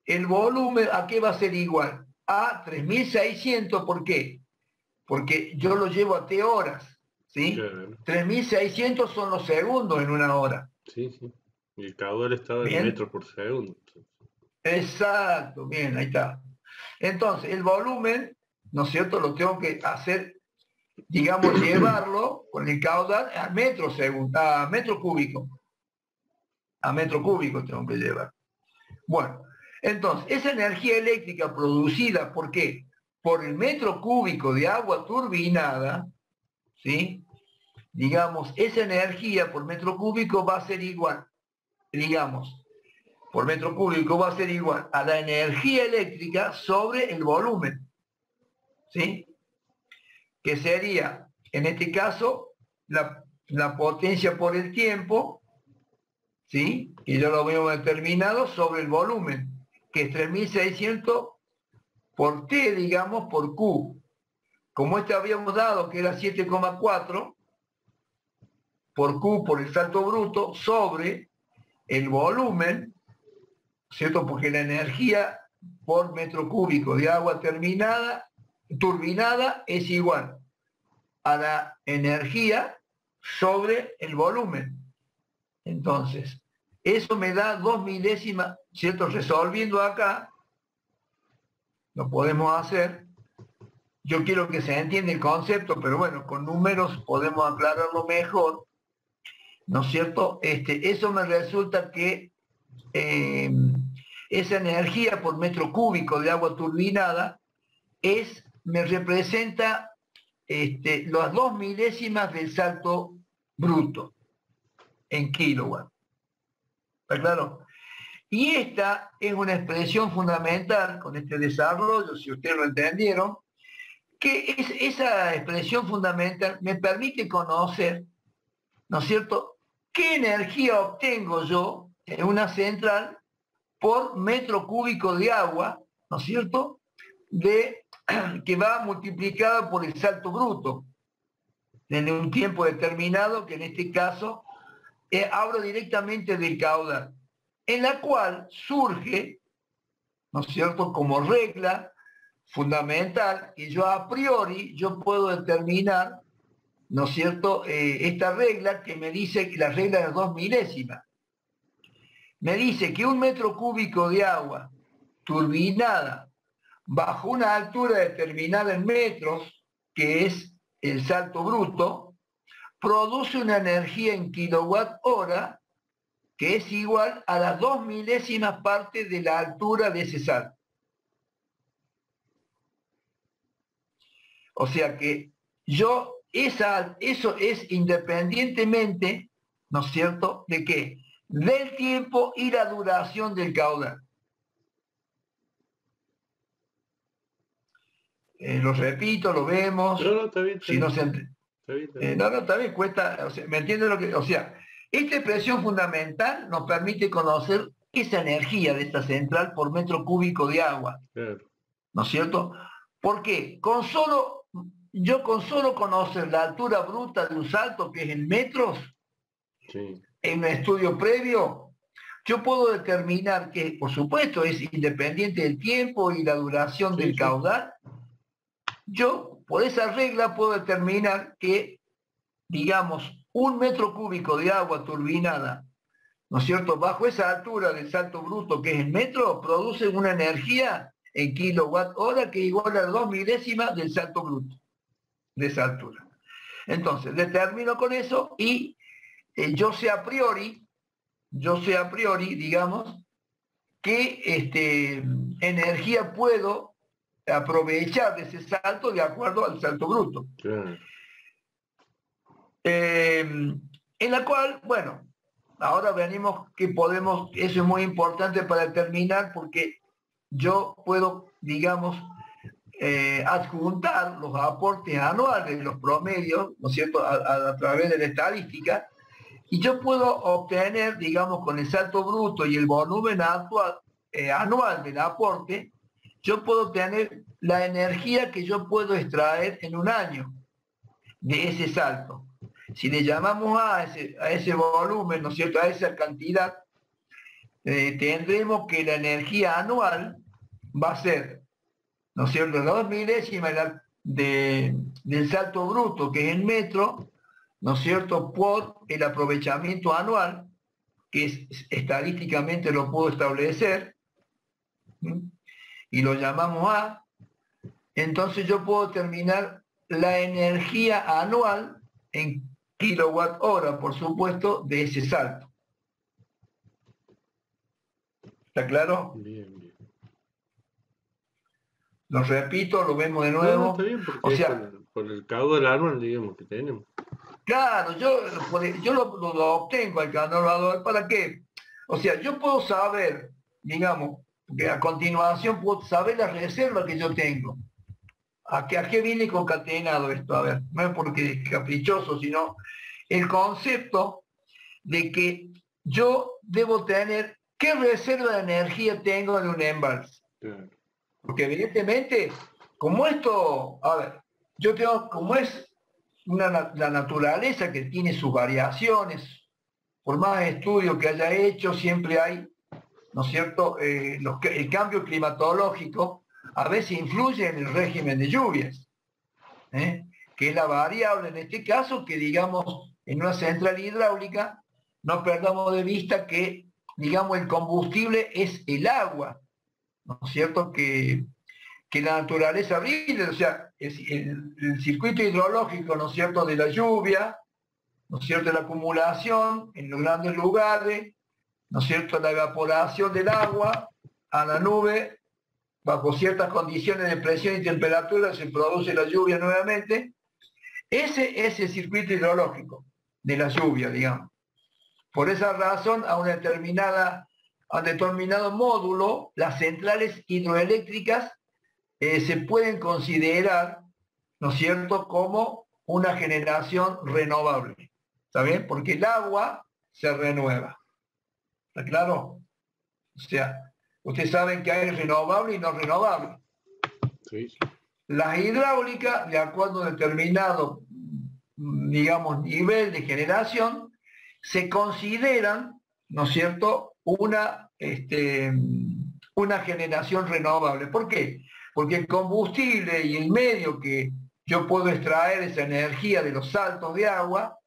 el volumen, ¿a qué va a ser igual? A 3600, ¿por qué? Porque yo lo llevo a T horas, ¿sí? Claro. 3600 son los segundos en una hora. Sí, sí. Y el caudal estaba en metros por segundo. Exacto, bien, ahí está. Entonces, el volumen, ¿no es cierto?, lo tengo que hacer, digamos, llevarlo con el caudal a metro segundo, a metro cúbico. A metro cúbico tengo que llevar. Bueno, entonces, esa energía eléctrica producida, ¿por qué? Por el metro cúbico de agua turbinada, ¿sí? Digamos, esa energía por metro cúbico va a ser igual, digamos, por metro cúbico va a ser igual a la energía eléctrica sobre el volumen, ¿sí? Que sería, en este caso, la potencia por el tiempo, ¿sí? Que ya lo veo determinado sobre el volumen, que es 3600 por T, digamos, por Q. Como este habíamos dado que era 7,4 por Q por el salto bruto sobre el volumen, ¿cierto? Porque la energía por metro cúbico de agua turbinada es igual a la energía sobre el volumen. Entonces, eso me da 2 milésimas, ¿cierto? Resolviendo acá, lo podemos hacer. Yo quiero que se entienda el concepto, pero bueno, con números podemos aclararlo mejor, ¿no es cierto? Eso me resulta que esa energía por metro cúbico de agua turbinada me representa las 2 milésimas del salto bruto en kilowatt. ¿Está claro? Y esta es una expresión fundamental con este desarrollo, si ustedes lo entendieron, que esa expresión fundamental me permite conocer, ¿no es cierto?, qué energía obtengo yo en una central por metro cúbico de agua, ¿no es cierto?, que va multiplicada por el salto bruto, en un tiempo determinado, que en este caso hablo directamente del caudal, en la cual surge, ¿no es cierto?, como regla fundamental, que yo a priori yo puedo determinar, ¿no es cierto?, esta regla que me dice que la regla de 2 milésimas. Me dice que un metro cúbico de agua turbinada bajo una altura determinada en metros, que es el salto bruto, produce una energía en kilowatt hora que es igual a las 2 milésimas partes de la altura de ese salto. O sea que eso es independientemente, ¿no es cierto?, ¿de qué? Del tiempo y la duración del caudal. Lo repito, lo vemos. No, está bien. Si no se está bien, cuesta, o sea, ¿me entienden lo que? O sea, esta expresión fundamental nos permite conocer esa energía de esta central por metro cúbico de agua. Claro. ¿No es cierto? Porque yo con solo conocer la altura bruta de un salto, que es en metros, Sí. en un estudio previo, yo puedo determinar que, por supuesto, es independiente del tiempo y la duración del caudal. Yo, por esa regla, puedo determinar que, digamos, un metro cúbico de agua turbinada, ¿no es cierto?, bajo esa altura del salto bruto, que es el metro, produce una energía en kilowatt hora que igual a 2 milésimas del salto bruto, de esa altura. Entonces, determino con eso y yo sé a priori, digamos, qué energía puedo aprovechar de ese salto de acuerdo al salto bruto. Claro. En la cual, bueno, ahora venimos que podemos, eso es muy importante para determinar, porque yo puedo, digamos, adjuntar los aportes anuales, los promedios, ¿no es cierto?, a través de la estadística, y yo puedo obtener, digamos, con el salto bruto y el volumen actual, anual del aporte, yo puedo obtener la energía que yo puedo extraer en un año de ese salto. Si le llamamos a ese volumen, ¿no es cierto?, a esa cantidad, tendremos que la energía anual va a ser, ¿no es cierto?, 2 milésimas del salto bruto, que es en metro, ¿no es cierto?, por el aprovechamiento anual, que estadísticamente lo puedo establecer, y lo llamamos A. Entonces yo puedo determinar la energía anual en kilowatt hora, por supuesto, de ese salto. ¿Está claro? Bien, bien. Lo repito, lo vemos de No, nuevo. está bien, porque O es sea, por el caudal anual, digamos, que tenemos. claro, yo lo obtengo al calculador. ¿Para qué? O sea, yo puedo saber, digamos, que a continuación puedo saber la reserva que yo tengo. ¿A qué viene concatenado esto? A ver, no es porque es caprichoso, sino el concepto de que yo debo tener qué reserva de energía tengo en un embalse. Claro. Porque evidentemente, como esto, a ver, yo tengo, como es la naturaleza que tiene sus variaciones, por más estudios que haya hecho, siempre hay, ¿no es cierto?, el cambio climatológico a veces influye en el régimen de lluvias, que es la variable en este caso, que digamos, en una central hidráulica, no perdamos de vista que, digamos, el combustible es el agua, ¿no es cierto?, que la naturaleza brinde, o sea, el circuito hidrológico, ¿no es cierto?, de la lluvia, ¿no es cierto?, de la acumulación en los grandes lugares, ¿no es cierto?, la evaporación del agua a la nube, bajo ciertas condiciones de presión y temperatura se produce la lluvia nuevamente. Ese es el circuito hidrológico de la lluvia, digamos. Por esa razón, a un determinado módulo, las centrales hidroeléctricas se pueden considerar, ¿no es cierto?, como una generación renovable. ¿Está bien? Porque el agua se renueva. ¿Está claro? O sea, ustedes saben que hay renovable y no renovable. Sí, sí. Las hidráulicas, de acuerdo a un determinado, digamos, nivel de generación, se consideran, ¿no es cierto?, una generación renovable. ¿Por qué? Porque el combustible y el medio que yo puedo extraer esa energía de los saltos de agua,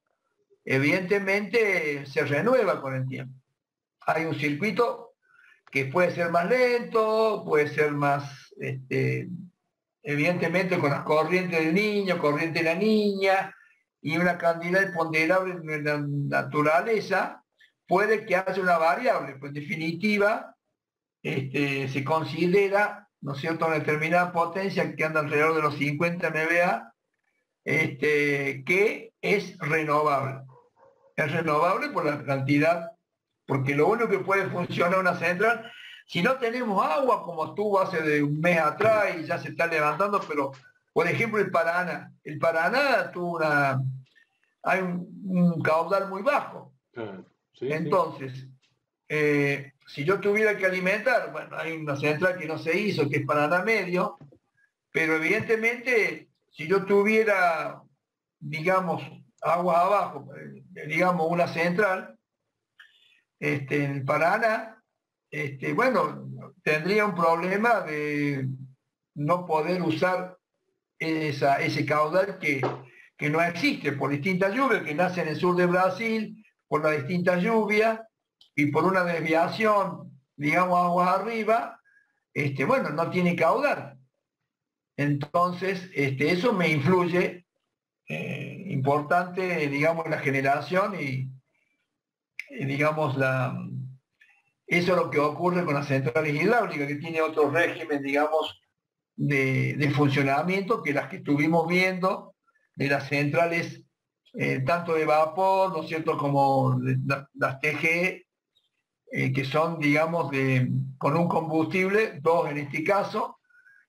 evidentemente se renueva con el tiempo. Hay un circuito que puede ser más lento, puede ser más, evidentemente con las corrientes del niño, corriente de la niña, y una cantidad ponderable en la naturaleza, puede que haya una variable, pues en definitiva se considera, ¿no es cierto?, una determinada potencia que anda alrededor de los 50 MVA, que es renovable. Es renovable por la cantidad, porque lo único que puede funcionar una central, si no tenemos agua, como estuvo hace de un mes atrás y ya se está levantando, pero por ejemplo el Paraná tuvo hay un caudal muy bajo. Sí, entonces, si yo tuviera que alimentar, bueno, hay una central que no se hizo, que es Paraná Medio, pero evidentemente, si yo tuviera, digamos, aguas abajo, digamos, una central, en el Paraná, bueno, tendría un problema de no poder usar ese caudal que no existe por distintas lluvias que nacen en el sur de Brasil, por las distintas lluvias y por una desviación, digamos, aguas arriba, bueno, no tiene caudal. Entonces, eso me influye importante, digamos, en la generación y digamos, eso es lo que ocurre con las centrales hidráulicas, que tiene otro régimen, digamos, de funcionamiento que las que estuvimos viendo de las centrales tanto de vapor, ¿no es cierto?, como las TG, que son, digamos, con un combustible, dos en este caso,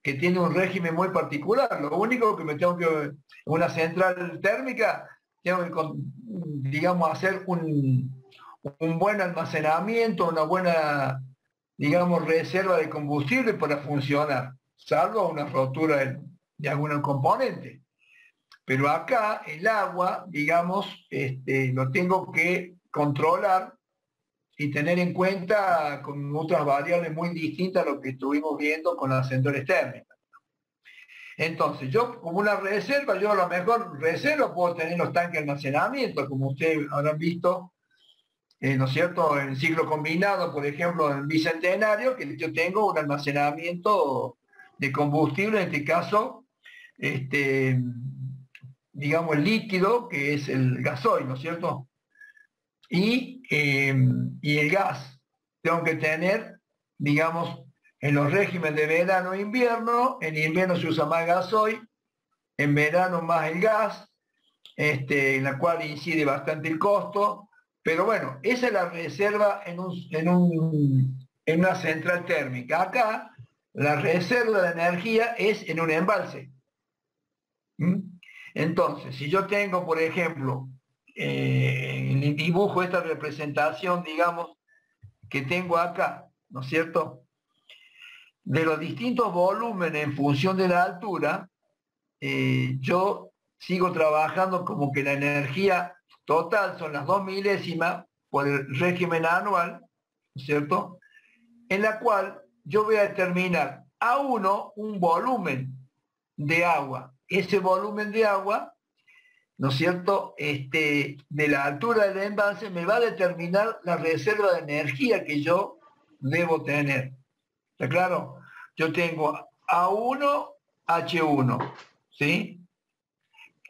que tiene un régimen muy particular. Lo único que me tengo que, una central térmica, tengo que, digamos, hacer un buen almacenamiento, una buena, digamos, reserva de combustible para funcionar, salvo una rotura de algún componente. Pero acá el agua, digamos, lo tengo que controlar y tener en cuenta con otras variables muy distintas a lo que estuvimos viendo con las centrales térmicas. Entonces, yo como una reserva, yo a lo mejor reserva puedo tener los tanques de almacenamiento, como ustedes habrán visto, ¿no es cierto?, en ciclo combinado, por ejemplo, en Bicentenario, que yo tengo un almacenamiento de combustible, en este caso, digamos, el líquido, que es el gasoil, ¿no es cierto? Y el gas. Tengo que tener, digamos, en los regímenes de verano e invierno, en invierno se usa más gasoil, en verano más el gas, en la cual incide bastante el costo, pero bueno, esa es la reserva en una central térmica. Acá, la reserva de energía es en un embalse. Entonces, si yo tengo, por ejemplo, en el dibujo, esta representación, digamos, que tengo acá, ¿no es cierto?, de los distintos volúmenes en función de la altura, yo sigo trabajando como que la energía total son las 2 milésimas por el régimen anual, ¿no es cierto?, en la cual yo voy a determinar A1 un volumen de agua. Ese volumen de agua, ¿no es cierto?, de la altura del embalse me va a determinar la reserva de energía que yo debo tener. ¿Está claro? Yo tengo A1, H1, ¿sí?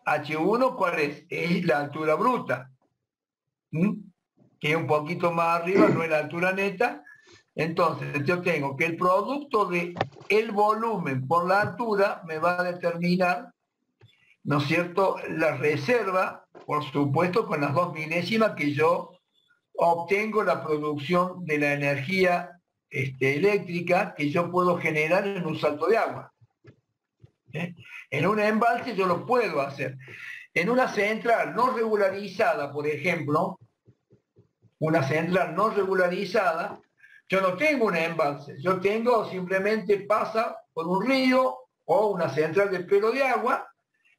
H1, ¿cuál es? Es la altura bruta, que es un poquito más arriba, no es la altura neta. Entonces, yo tengo que el producto de el volumen por la altura me va a determinar, ¿no es cierto?, la reserva, por supuesto, con las 2 milésimas que yo obtengo la producción de la energía eléctrica que yo puedo generar en un salto de agua. En un embalse yo lo puedo hacer. En una central no regularizada, por ejemplo, una central no regularizada, yo no tengo un embalse, yo tengo simplemente pasa por un río o una central de pelo de agua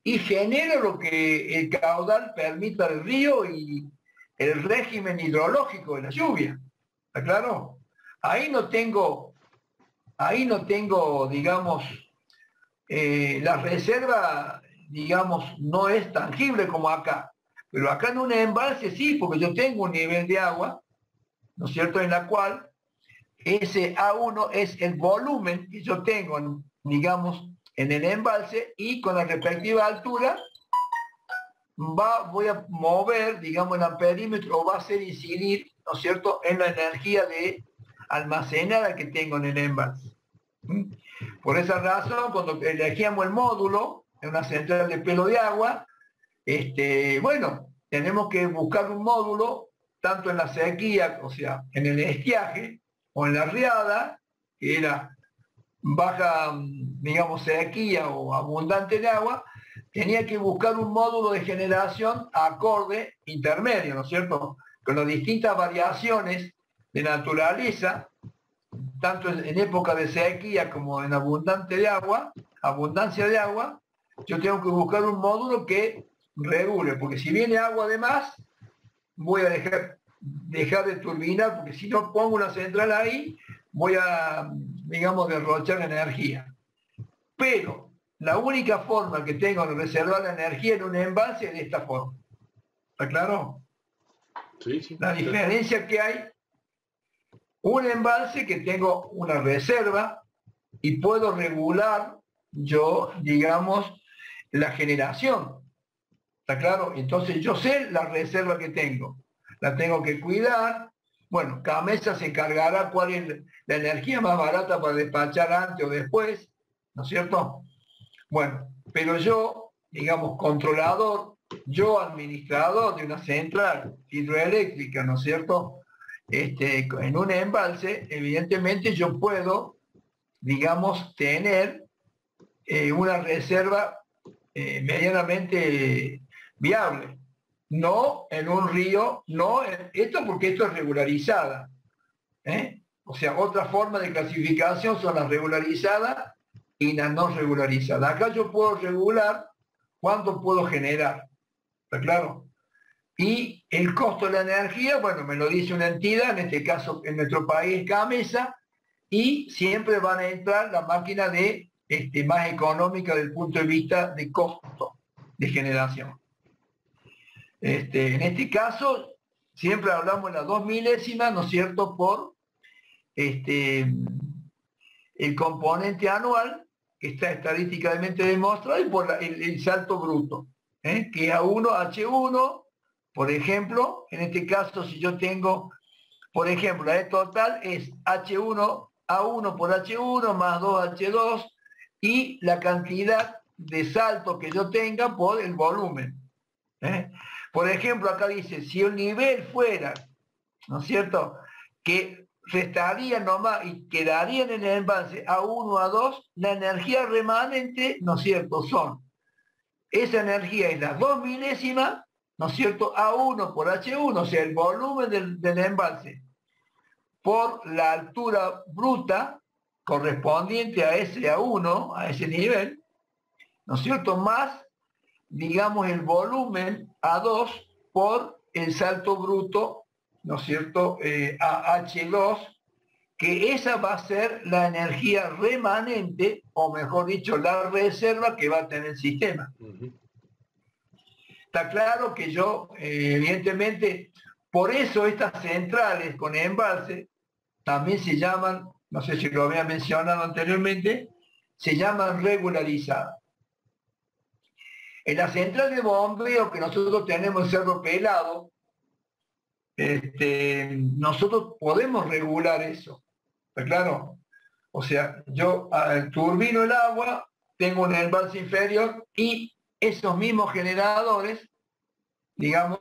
y genera lo que el caudal permita del río y el régimen hidrológico de la lluvia. ¿Está claro? Ahí no tengo, digamos, la reserva, digamos, no es tangible como acá. Pero acá en un embalse sí, porque yo tengo un nivel de agua, ¿no es cierto?, en la cual ese A1 es el volumen que yo tengo, digamos, en el embalse, y con la respectiva altura voy a mover, digamos, el amperímetro, o va a hacer incidir, ¿no es cierto?, en la energía almacenada que tengo en el embalse. Por esa razón, cuando elegíamos el módulo en una central de pelo de agua, bueno, tenemos que buscar un módulo tanto en la sequía, o sea, en el estiaje, o en la riada, que era baja, digamos, sequía o abundante de agua, tenía que buscar un módulo de generación acorde intermedio, ¿no es cierto?, con las distintas variaciones de naturaleza, tanto en época de sequía como en abundancia de agua, yo tengo que buscar un módulo que regule, porque si viene agua de más, voy a dejar de turbinar, porque si no pongo una central ahí, voy a, digamos, derrochar energía. Pero la única forma que tengo de reservar la energía en un embalse es de esta forma. ¿Está claro? Sí, sí. La diferencia que hay, un embalse que tengo una reserva y puedo regular yo, digamos, la generación. ¿Está claro? Entonces yo sé la reserva que tengo. La tengo que cuidar. Bueno, Camesa se encargará cuál es la energía más barata para despachar antes o después, ¿no es cierto? Bueno, pero yo, digamos, controlador yo administrador de una central hidroeléctrica, ¿no es cierto? En un embalse, evidentemente yo puedo, digamos, tener una reserva medianamente viable. No en un río, esto porque esto es regularizada. O sea, otra forma de clasificación son las regularizadas y las no regularizadas. Acá yo puedo regular cuánto puedo generar, ¿está claro? Y el costo de la energía, bueno, me lo dice una entidad, en este caso en nuestro país Gamesa, y siempre van a entrar la máquina de más económica desde el punto de vista de costo de generación. En este caso, siempre hablamos de las 2 milésimas, ¿no es cierto?, por el componente anual, que está estadísticamente demostrado, y por el salto bruto, que es A1, H1, por ejemplo. En este caso, si yo tengo, por ejemplo, la E total es H1, A1 por H1 más 2H2, y la cantidad de salto que yo tenga por el volumen. Por ejemplo, acá dice, si el nivel fuera, ¿no es cierto?, que restaría nomás y quedarían en el embalse A1, A2, la energía remanente, ¿no es cierto?, esa energía es las 2 milésimas, ¿no es cierto?, A1 por H1, o sea, el volumen del embalse por la altura bruta correspondiente a ese A1, a ese nivel, ¿no es cierto?, más, digamos, el volumen A2 por el salto bruto, ¿no es cierto?, a H2, que esa va a ser la energía remanente, o mejor dicho, la reserva que va a tener el sistema. Está claro que yo, evidentemente, por eso estas centrales con embalse también se llaman, no sé si lo había mencionado anteriormente, se llaman regularizadas. En la central de bombeo que nosotros tenemos en Cerro Pelado, nosotros podemos regular eso, ¿está claro? O sea, yo turbino el agua, tengo un embalse inferior y esos mismos generadores, digamos,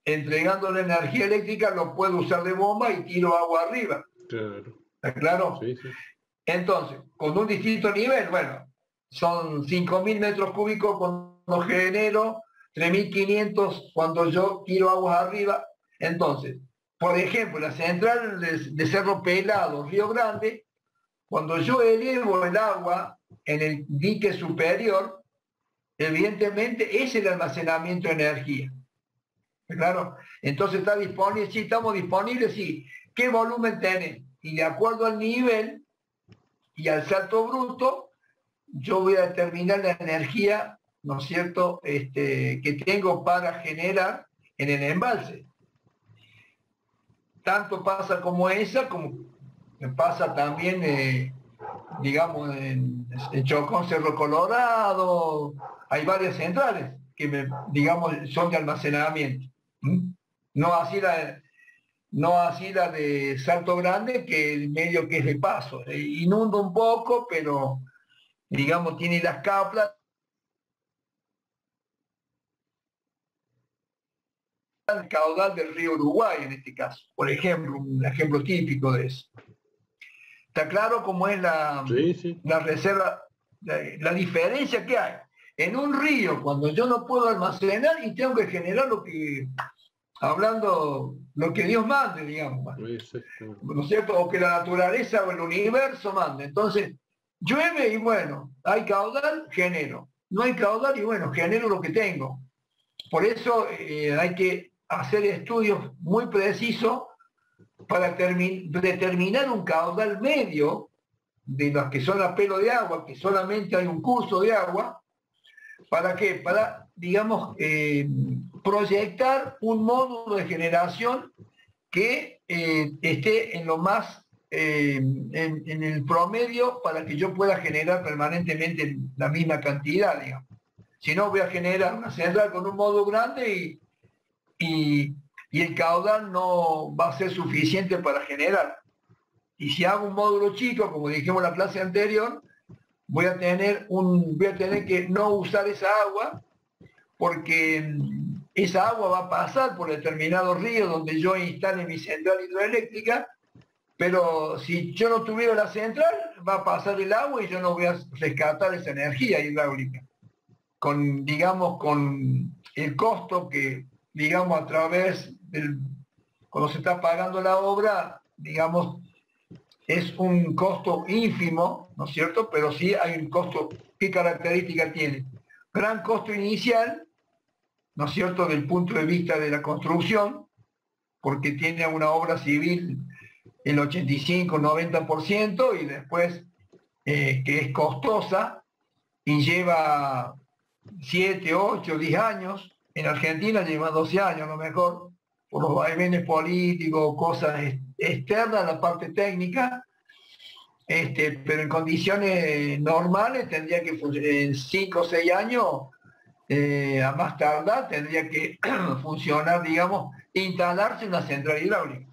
entregando la energía eléctrica, lo puedo usar de bomba y tiro agua arriba. Claro. ¿Está claro? Sí, sí. Entonces, con un distinto nivel, bueno, son 5.000 metros cúbicos cuando genero, 3.500 cuando yo tiro aguas arriba. Entonces, por ejemplo, la central de Cerro Pelado, Río Grande, cuando yo elevo el agua en el dique superior, evidentemente es el almacenamiento de energía. Claro, entonces está disponible, sí, estamos disponibles, sí. ¿Qué volumen tiene? Y de acuerdo al nivel y al salto bruto, yo voy a determinar la energía, ¿no es cierto?, que tengo para generar en el embalse. Tanto pasa como esa, como pasa también, digamos, en Chocón, Cerro Colorado. Hay varias centrales que, digamos, son de almacenamiento. No así la de Salto Grande, que medio que es de paso. Inunda un poco, pero, digamos, tiene las caplas. El caudal del río Uruguay, en este caso, por ejemplo, un ejemplo típico de eso. ¿Está claro cómo es la reserva, la diferencia que hay? En un río, cuando yo no puedo almacenar y tengo que generar lo que Dios mande, digamos, ¿no es cierto? O que la naturaleza o el universo mande. Entonces, llueve y bueno, hay caudal, genero. No hay caudal y bueno, genero lo que tengo. Por eso hay que hacer estudios muy precisos para determinar un caudal medio de los que son a pelo de agua, que solamente hay un curso de agua. ¿Para qué? Para, digamos, proyectar un módulo de generación que esté en lo más, en el promedio, para que yo pueda generar permanentemente la misma cantidad, digamos. Si no, voy a generar una central con un módulo grande y el caudal no va a ser suficiente para generar. Y si hago un módulo chico, como dijimos en la clase anterior, voy a tener que no usar esa agua, porque esa agua va a pasar por determinado río donde yo instale mi central hidroeléctrica, pero si yo no tuviera la central, va a pasar el agua y yo no voy a rescatar esa energía hidráulica. Digamos, con el costo que, digamos, a través del, cuando se está pagando la obra, digamos, es un costo ínfimo, ¿no es cierto? Pero sí hay un costo. ¿Qué característica tiene? Gran costo inicial, ¿no es cierto?, del punto de vista de la construcción, porque tiene una obra civil el 85-90%, y después que es costosa y lleva 7, 8, 10 años. En Argentina lleva 12 años a lo mejor, por los vaivenes políticos, cosas externas a la parte técnica, pero en condiciones normales tendría que, en 5 o 6 años, a más tardar, tendría que funcionar, digamos, instalarse una central hidráulica.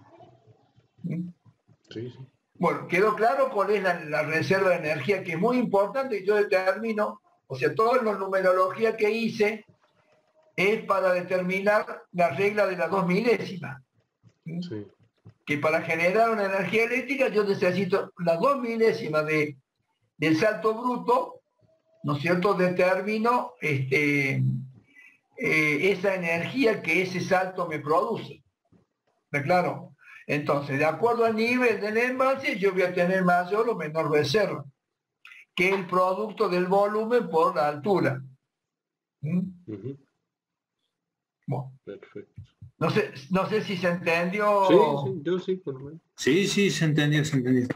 Sí, sí. Bueno, quedó claro cuál es la reserva de energía, que es muy importante, y yo determino, o sea, toda la numerología que hice es para determinar la regla de las 2 milésimas. Sí. Que para generar una energía eléctrica yo necesito las 2 milésimas del salto bruto, ¿no es cierto? Determino esa energía que ese salto me produce. ¿Está claro? Entonces, de acuerdo al nivel del embalse, yo voy a tener mayor o menor reserva, que el producto del volumen por la altura. Uh-huh. Bueno, Perfecto. no sé si se entendió. Sí, sí, yo sí, por lo menos. Sí, sí, se entendió, se entendió.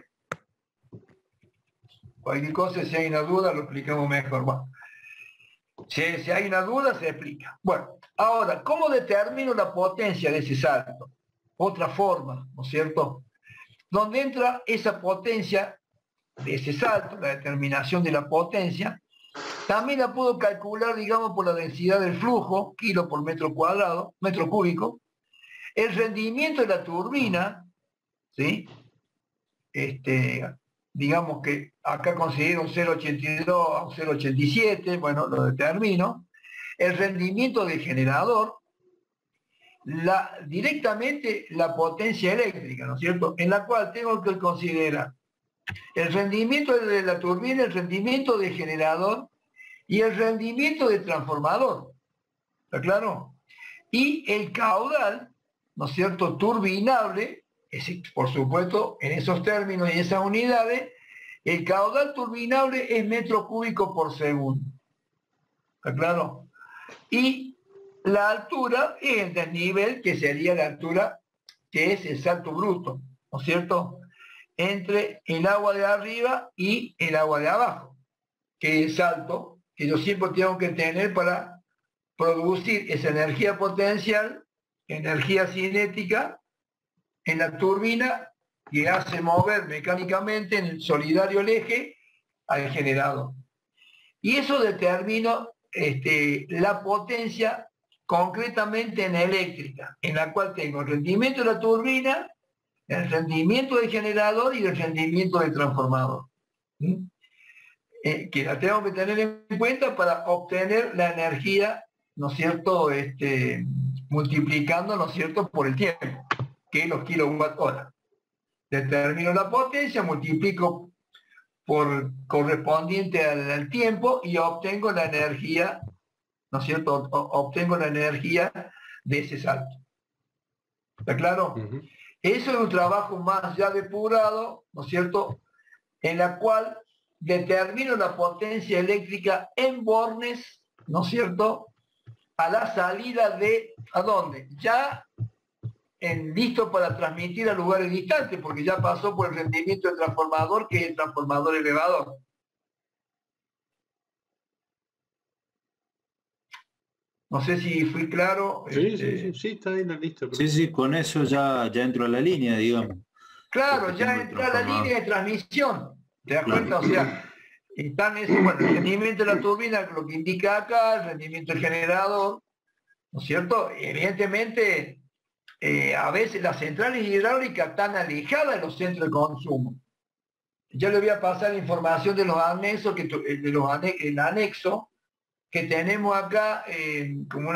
Cualquier cosa, si hay una duda, lo explicamos mejor. Bueno, si hay una duda, se explica. Bueno, ahora, ¿cómo determino la potencia de ese salto? Otra forma, ¿no es cierto? Donde entra esa potencia de ese salto, la determinación de la potencia, también la puedo calcular, digamos, por la densidad del flujo, kilo por metro cuadrado, metro cúbico, el rendimiento de la turbina, ¿sí? Digamos que acá considero un 0,82 a un 0,87, bueno, lo determino, el rendimiento del generador, directamente la potencia eléctrica, ¿no es cierto?, en la cual tengo que considerar el rendimiento de la turbina, el rendimiento del generador y el rendimiento del transformador. ¿Está claro? Y el caudal, ¿no es cierto?, turbinable, por supuesto, en esos términos y esas unidades, el caudal turbinable es metro cúbico por segundo. ¿Está claro? Y la altura es el desnivel, que sería la altura que es el salto bruto, ¿no es cierto?, entre el agua de arriba y el agua de abajo, que es el salto que yo siempre tengo que tener para producir esa energía potencial, energía cinética, en la turbina, que hace mover mecánicamente en el solidario el eje al generador. Y eso determina la potencia concretamente en eléctrica, en la cual tengo el rendimiento de la turbina, el rendimiento del generador y el rendimiento del transformador. Que la tengo que tener en cuenta para obtener la energía, ¿no es cierto?, multiplicando, ¿no es cierto?, por el tiempo, que es los kilowatt hora. Determino la potencia, multiplico por correspondiente al tiempo y obtengo la energía, ¿no es cierto?, obtengo la energía de ese salto. ¿Está claro? Uh-huh. Eso es un trabajo más ya depurado, ¿no es cierto?, en la cual determino la potencia eléctrica en bornes, ¿no es cierto?, a la salida de, ¿a dónde? Ya listo para transmitir a lugares distantes, porque ya pasó por el rendimiento del transformador, que es el transformador elevador. No sé si fui claro. Sí, sí, está ahí la lista. Sí, sí, con eso ya entro a la línea, digamos. Claro, ya entra la línea de transmisión. ¿Te das cuenta? O sea, están eso, bueno, el rendimiento de la turbina, lo que indica acá, el rendimiento del generador, ¿no es cierto? Evidentemente, a veces las centrales hidráulicas están alejadas de los centros de consumo. Yo le voy a pasar información de los anexos, el anexo, que tenemos acá como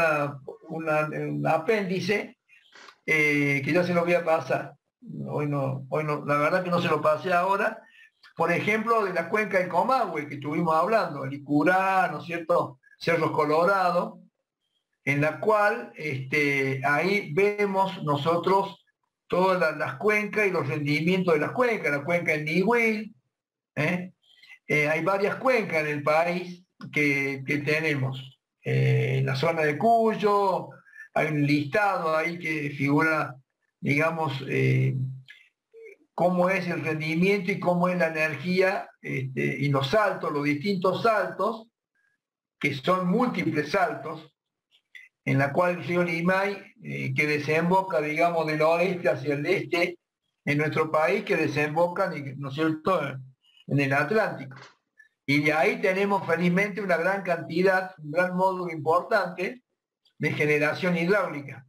un apéndice, que ya se lo voy a pasar. Hoy no, la verdad que no se lo pasé ahora. Por ejemplo, de la cuenca del Comahue, que estuvimos hablando, el Icurá, ¿no es cierto? Cerros Colorado, en la cual ahí vemos nosotros todas las cuencas y los rendimientos de las cuencas, la cuenca del Nihuil, hay varias cuencas en el país que tenemos. En la zona de Cuyo, hay un listado ahí que figura, digamos, cómo es el rendimiento y cómo es la energía y los saltos, los distintos saltos, que son múltiples saltos, en la cual el río Limay, que desemboca, digamos, del oeste hacia el este, en nuestro país, que desembocan, ¿no es cierto?, en el Atlántico. Y de ahí tenemos felizmente una gran cantidad, un gran módulo importante de generación hidráulica.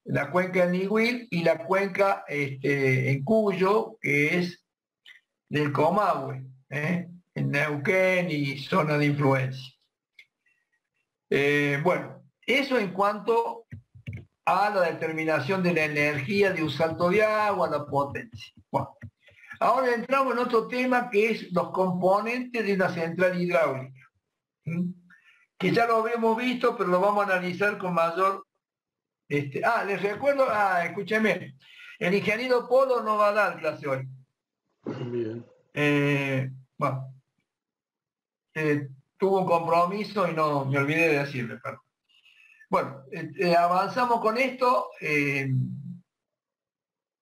La cuenca del Nihuil y la cuenca en Cuyo, que es del Comahue, en Neuquén y zona de influencia. Bueno, eso en cuanto a la determinación de la energía de un salto de agua, la potencia. Bueno, ahora entramos en otro tema que es los componentes de una central hidráulica, que ya lo habíamos visto, pero lo vamos a analizar con mayor... les recuerdo, escúcheme, el ingeniero Polo no va a dar clase hoy. Bien. Bueno, tuvo un compromiso y no me olvidé de decirle, perdón. Bueno, avanzamos con esto,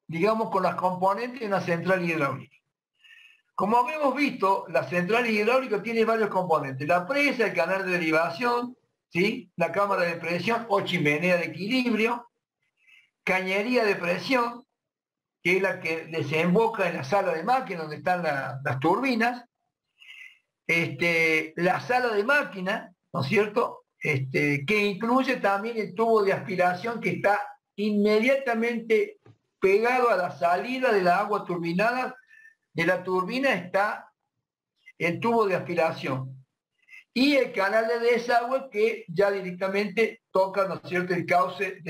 digamos, con las componentes de una central hidráulica. Como habíamos visto, la central hidráulica tiene varios componentes: la presa, el canal de derivación, ¿sí?, la cámara de presión o chimenea de equilibrio, cañería de presión, que es la que desemboca en la sala de máquina donde están las turbinas, la sala de máquina, ¿no es cierto?, que incluye también el tubo de aspiración que está inmediatamente pegado a la salida de la agua turbinada. De la turbina está el tubo de aspiración y el canal de desagüe que ya directamente toca, ¿no es cierto?, el cauce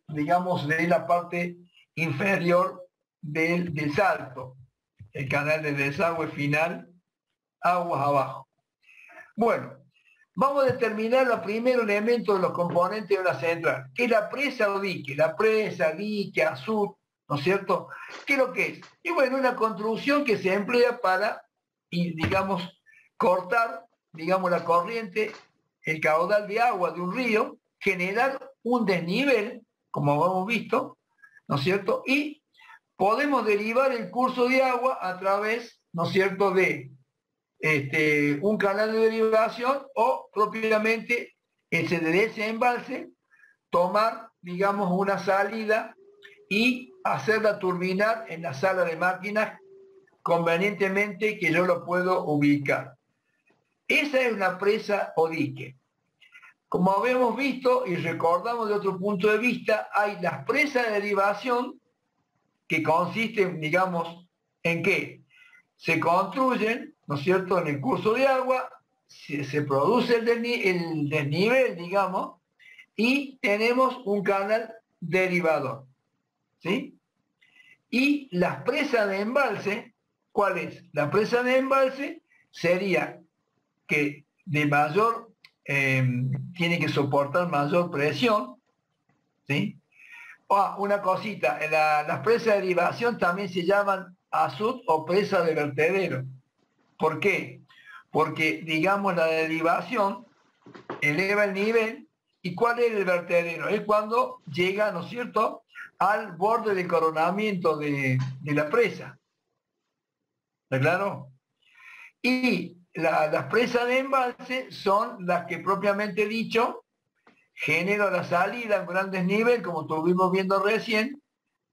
digamos, de la parte inferior del salto, el canal de desagüe final, aguas abajo. Bueno, vamos a determinar el primer elemento de los componentes de una central, que es la presa o dique. La presa, dique, azud, ¿no es cierto? ¿Qué es lo que es? Y bueno, una construcción que se emplea para, digamos, cortar, digamos, la corriente, el caudal de agua de un río, generar un desnivel, como hemos visto, ¿no es cierto? Y podemos derivar el curso de agua a través, ¿no es cierto?, de un canal de derivación o propiamente de ese embalse, tomar, digamos, una salida y hacerla turbinar en la sala de máquinas convenientemente que yo lo puedo ubicar. Esa es una presa o dique. Como habíamos visto y recordamos de otro punto de vista, hay las presas de derivación que consisten, digamos, ¿en qué? Se construyen, ¿no es cierto?, en el curso de agua, se produce el desnivel, digamos, y tenemos un canal derivador, ¿sí? Y las presas de embalse, ¿cuál es? La presa de embalse sería que de mayor, tiene que soportar mayor presión, ¿sí? Una cosita, las presas de derivación también se llaman azud o presa de vertedero. ¿Por qué? Porque, digamos, la derivación eleva el nivel. ¿Y cuál es el vertedero? Es cuando llega, ¿no es cierto?, al borde del coronamiento de la presa. ¿Está claro? Y las presas de embalse son las que propiamente dicho generan la salida en gran desnivel, como estuvimos viendo recién,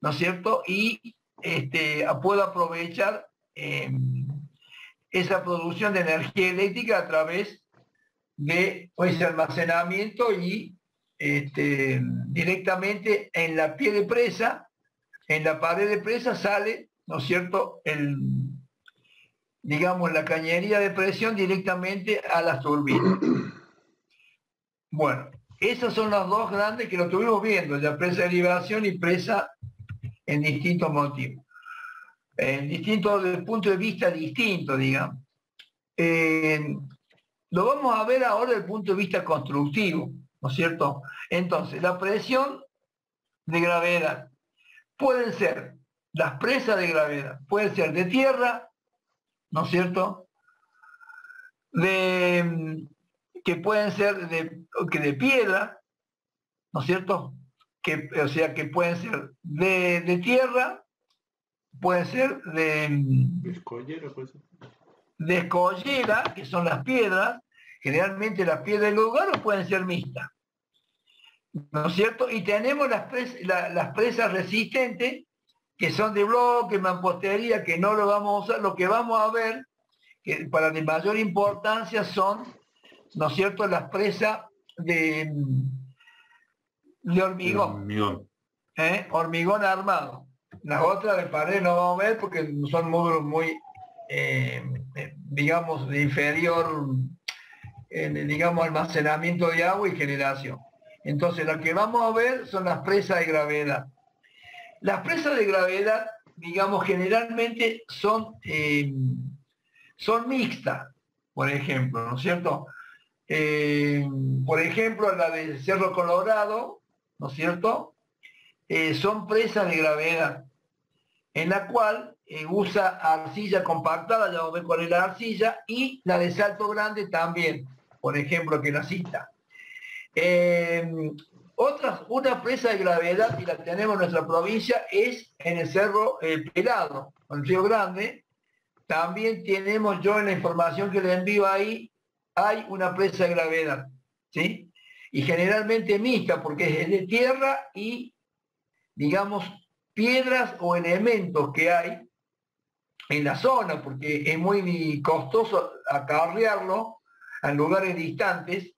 ¿no es cierto? Y puedo aprovechar esa producción de energía eléctrica a través de ese almacenamiento y directamente en la pie de presa, en la pared de presa sale, ¿no es cierto?, digamos, la cañería de presión directamente a las turbinas. Bueno, esos son los dos grandes que lo estuvimos viendo, la presa de derivación y presa en distintos motivos. En distintos, desde el punto de vista distinto, digamos. Lo vamos a ver ahora desde el punto de vista constructivo, ¿no es cierto? Entonces, la presión de gravedad pueden ser, las presas de gravedad pueden ser de tierra, ¿no es cierto? Que pueden ser de piedra, ¿no es cierto? O sea, que pueden ser de tierra, pueden ser de escollera, que son las piedras, generalmente las piedras del lugar, o pueden ser mixtas, ¿no es cierto? Y tenemos las presas resistentes, que son de bloque, mampostería, que no lo vamos a usar. Lo que vamos a ver, que para de mayor importancia son, ¿no es cierto?, las presas de hormigón. Hormigón armado. Las otras de pared no vamos a ver porque son módulos muy, digamos, de inferior, digamos, almacenamiento de agua y generación. Entonces, lo que vamos a ver son las presas de gravedad. Las presas de gravedad, digamos, generalmente son mixtas, por ejemplo, ¿no es cierto? Por ejemplo, la del Cerro Colorado, ¿no es cierto? Son presas de gravedad, en la cual usa arcilla compactada, ya vamos a ver cuál es la arcilla, y la de Salto Grande también, por ejemplo, que la cita. Una presa de gravedad, y la tenemos en nuestra provincia, es en el Cerro Pelado, en Río Grande. También tenemos, yo en la información que le envío ahí, hay una presa de gravedad, ¿sí? Y generalmente mixta, porque es de tierra y, digamos, piedras o elementos que hay en la zona, porque es muy costoso acarrearlo a lugares distantes,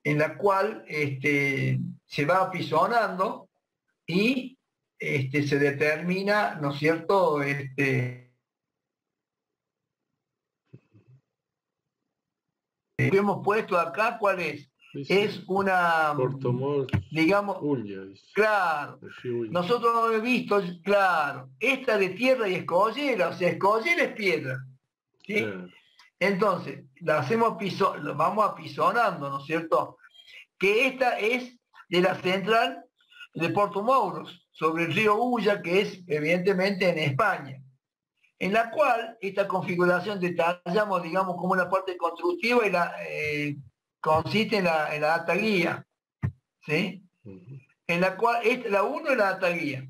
en la cual se va apisonando y se determina, ¿no es cierto?, que hemos puesto acá, ¿cuál es? Sí. Es una, digamos, claro, nosotros lo hemos visto, claro, esta de tierra y escollera, o sea, escollera es piedra, ¿sí? Claro. Entonces, la vamos apisonando, ¿no es cierto? Que esta es de la central de Puerto Mouros, sobre el río Ulla, que es evidentemente en España, en la cual esta configuración detallamos, digamos, como una parte constructiva y consiste en la data guía, ¿sí? En la cual, la uno es la data guía.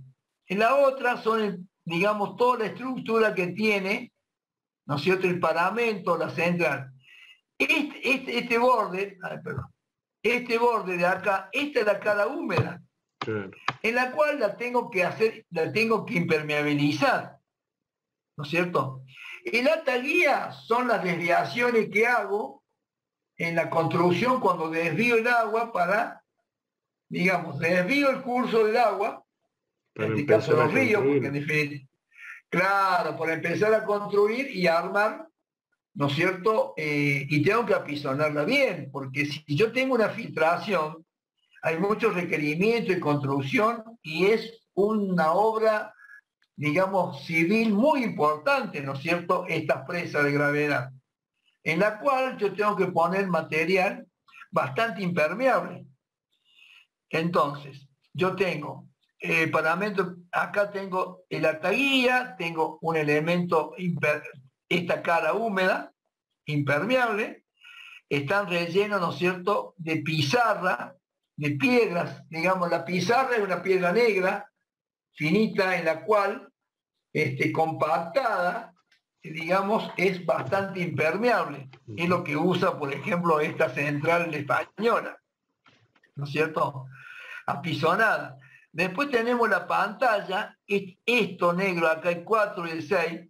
En la otra son, digamos, toda la estructura que tiene, ¿no es cierto?, el paramento, la central. Este borde, este borde de acá, esta es la cara húmeda, claro, en la cual la tengo que impermeabilizar, ¿no es cierto? El data guía son las desviaciones que hago en la construcción cuando desvío el agua para, digamos, desvío el curso del agua, en este caso los ríos, porque en definitiva, claro, para empezar a construir y a armar, ¿no es cierto? Y tengo que apisonarla bien, porque si yo tengo una filtración, hay muchos requerimientos de construcción y es una obra, digamos, civil muy importante, ¿no es cierto?, esta presa de gravedad, en la cual yo tengo que poner material bastante impermeable. Entonces, yo tengo paramento, acá tengo el ataguía, tengo un elemento, esta cara húmeda, impermeable, están rellenos, ¿no es cierto?, de pizarra, de piedras, digamos, la pizarra es una piedra negra, finita, en la cual, compactada, digamos, es bastante impermeable. Es lo que usa, por ejemplo, esta central española, ¿no es cierto?, apisonada. Después tenemos la pantalla, esto negro, acá hay 4 y el 6,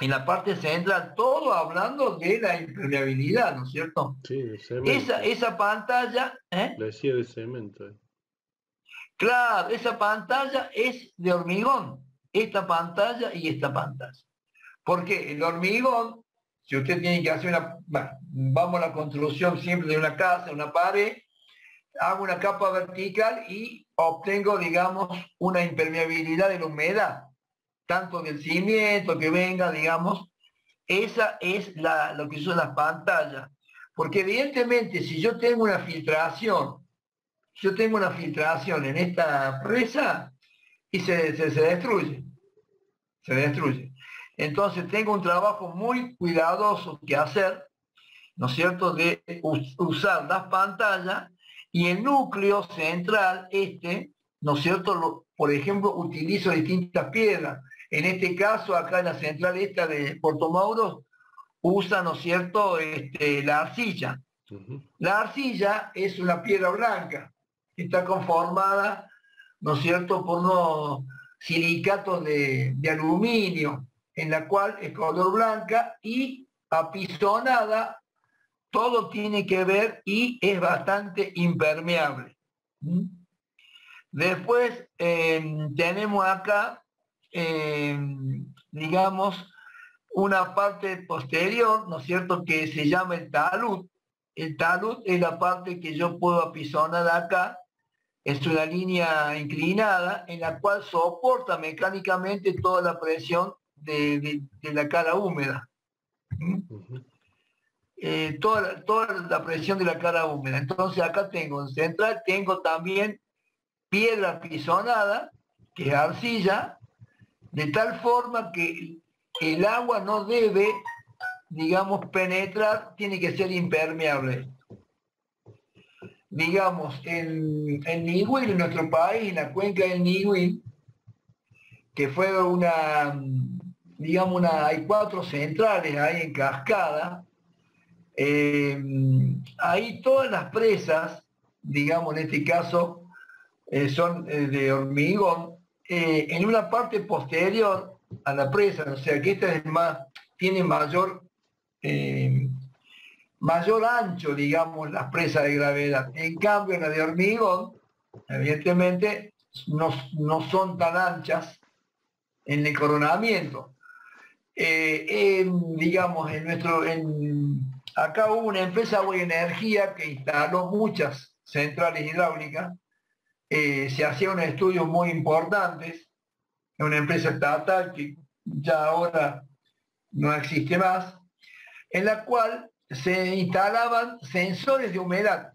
en la parte central, todo hablando de la impermeabilidad, ¿no es cierto? Sí, de cemento. Esa pantalla... La decía de cemento. Claro, esa pantalla es de hormigón, esta pantalla y esta pantalla. Porque el hormigón Si usted tiene que hacer vamos a la construcción siempre de una casa, una pared, hago una capa vertical y obtengo, digamos, una impermeabilidad de la humedad, tanto del cimiento que venga, digamos. Esa es lo que son las pantallas. Porque evidentemente si yo tengo una filtración, en esta presa y se destruye. Se destruye. Entonces tengo un trabajo muy cuidadoso que hacer, ¿no es cierto?, de usar las pantallas y el núcleo central, ¿no es cierto?, por ejemplo, utilizo distintas piedras. En este caso, acá en la central esta de Puerto Mauro, usa, ¿no es cierto?, la arcilla. La arcilla es una piedra blanca, que está conformada, ¿no es cierto?, por unos silicatos de aluminio, en la cual es color blanca y apisonada, todo tiene que ver y es bastante impermeable. Después tenemos acá, digamos, una parte posterior, ¿no es cierto?, que se llama el talud. El talud es la parte que yo puedo apisonar acá, es una línea inclinada en la cual soporta mecánicamente toda la presión de la cara húmeda. Toda la presión de la cara húmeda. Entonces acá tengo en central, tengo también piedra apisonada, que es arcilla, de tal forma que el agua no debe, digamos, penetrar, tiene que ser impermeable. Digamos, en Nigüil, en nuestro país, en la cuenca del Nigüil, que fue hay 4 centrales ahí en cascada, ahí todas las presas, digamos, en este caso, son de hormigón, en una parte posterior a la presa, o sea que esta tiene mayor ancho, digamos, las presas de gravedad. En cambio, en la de hormigón, evidentemente, no son tan anchas en el coronamiento. Digamos, acá hubo una empresa Agua y Energía que instaló muchas centrales hidráulicas. Se hacían estudios muy importantes, en una empresa estatal que ya ahora no existe más, en la cual se instalaban sensores de humedad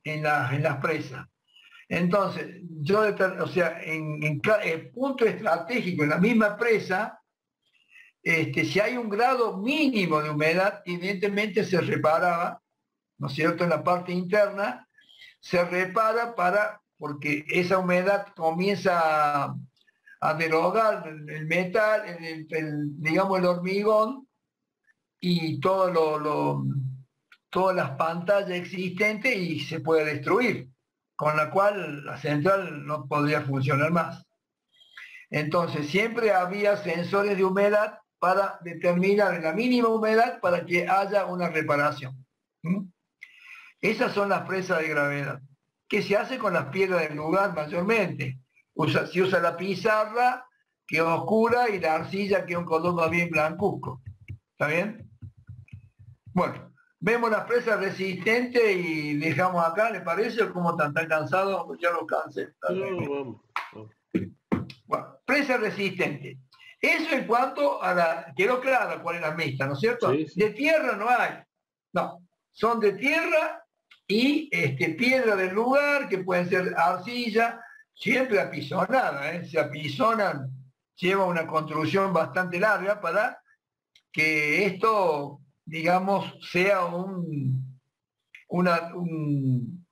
en las presas. Entonces, en el punto estratégico, en la misma presa, si hay un grado mínimo de humedad, evidentemente se reparaba, ¿no es cierto?, en la parte interna, se repara porque esa humedad comienza a derogar el metal, digamos, el hormigón y todas las pantallas existentes y se puede destruir, con la cual la central no podría funcionar más. Entonces siempre había sensores de humedad para determinar la mínima humedad para que haya una reparación. Esas son las presas de gravedad, que se hace con las piedras del lugar mayormente. Se usa la pizarra, que es oscura, y la arcilla, que es un color más bien blancuzco. ¿Está bien? Bueno, vemos las presas resistentes y dejamos acá, ¿le parece? ¿O cómo están cansados? Ya los cansé. No, vamos. Bueno, presa resistente. Eso en cuanto a quedó claro cuál es la mixta, ¿no es cierto? Sí. De tierra no hay. No, son de tierra y piedra del lugar, que pueden ser arcilla, siempre apisonada, se apisonan, lleva una construcción bastante larga para que esto, digamos, sea un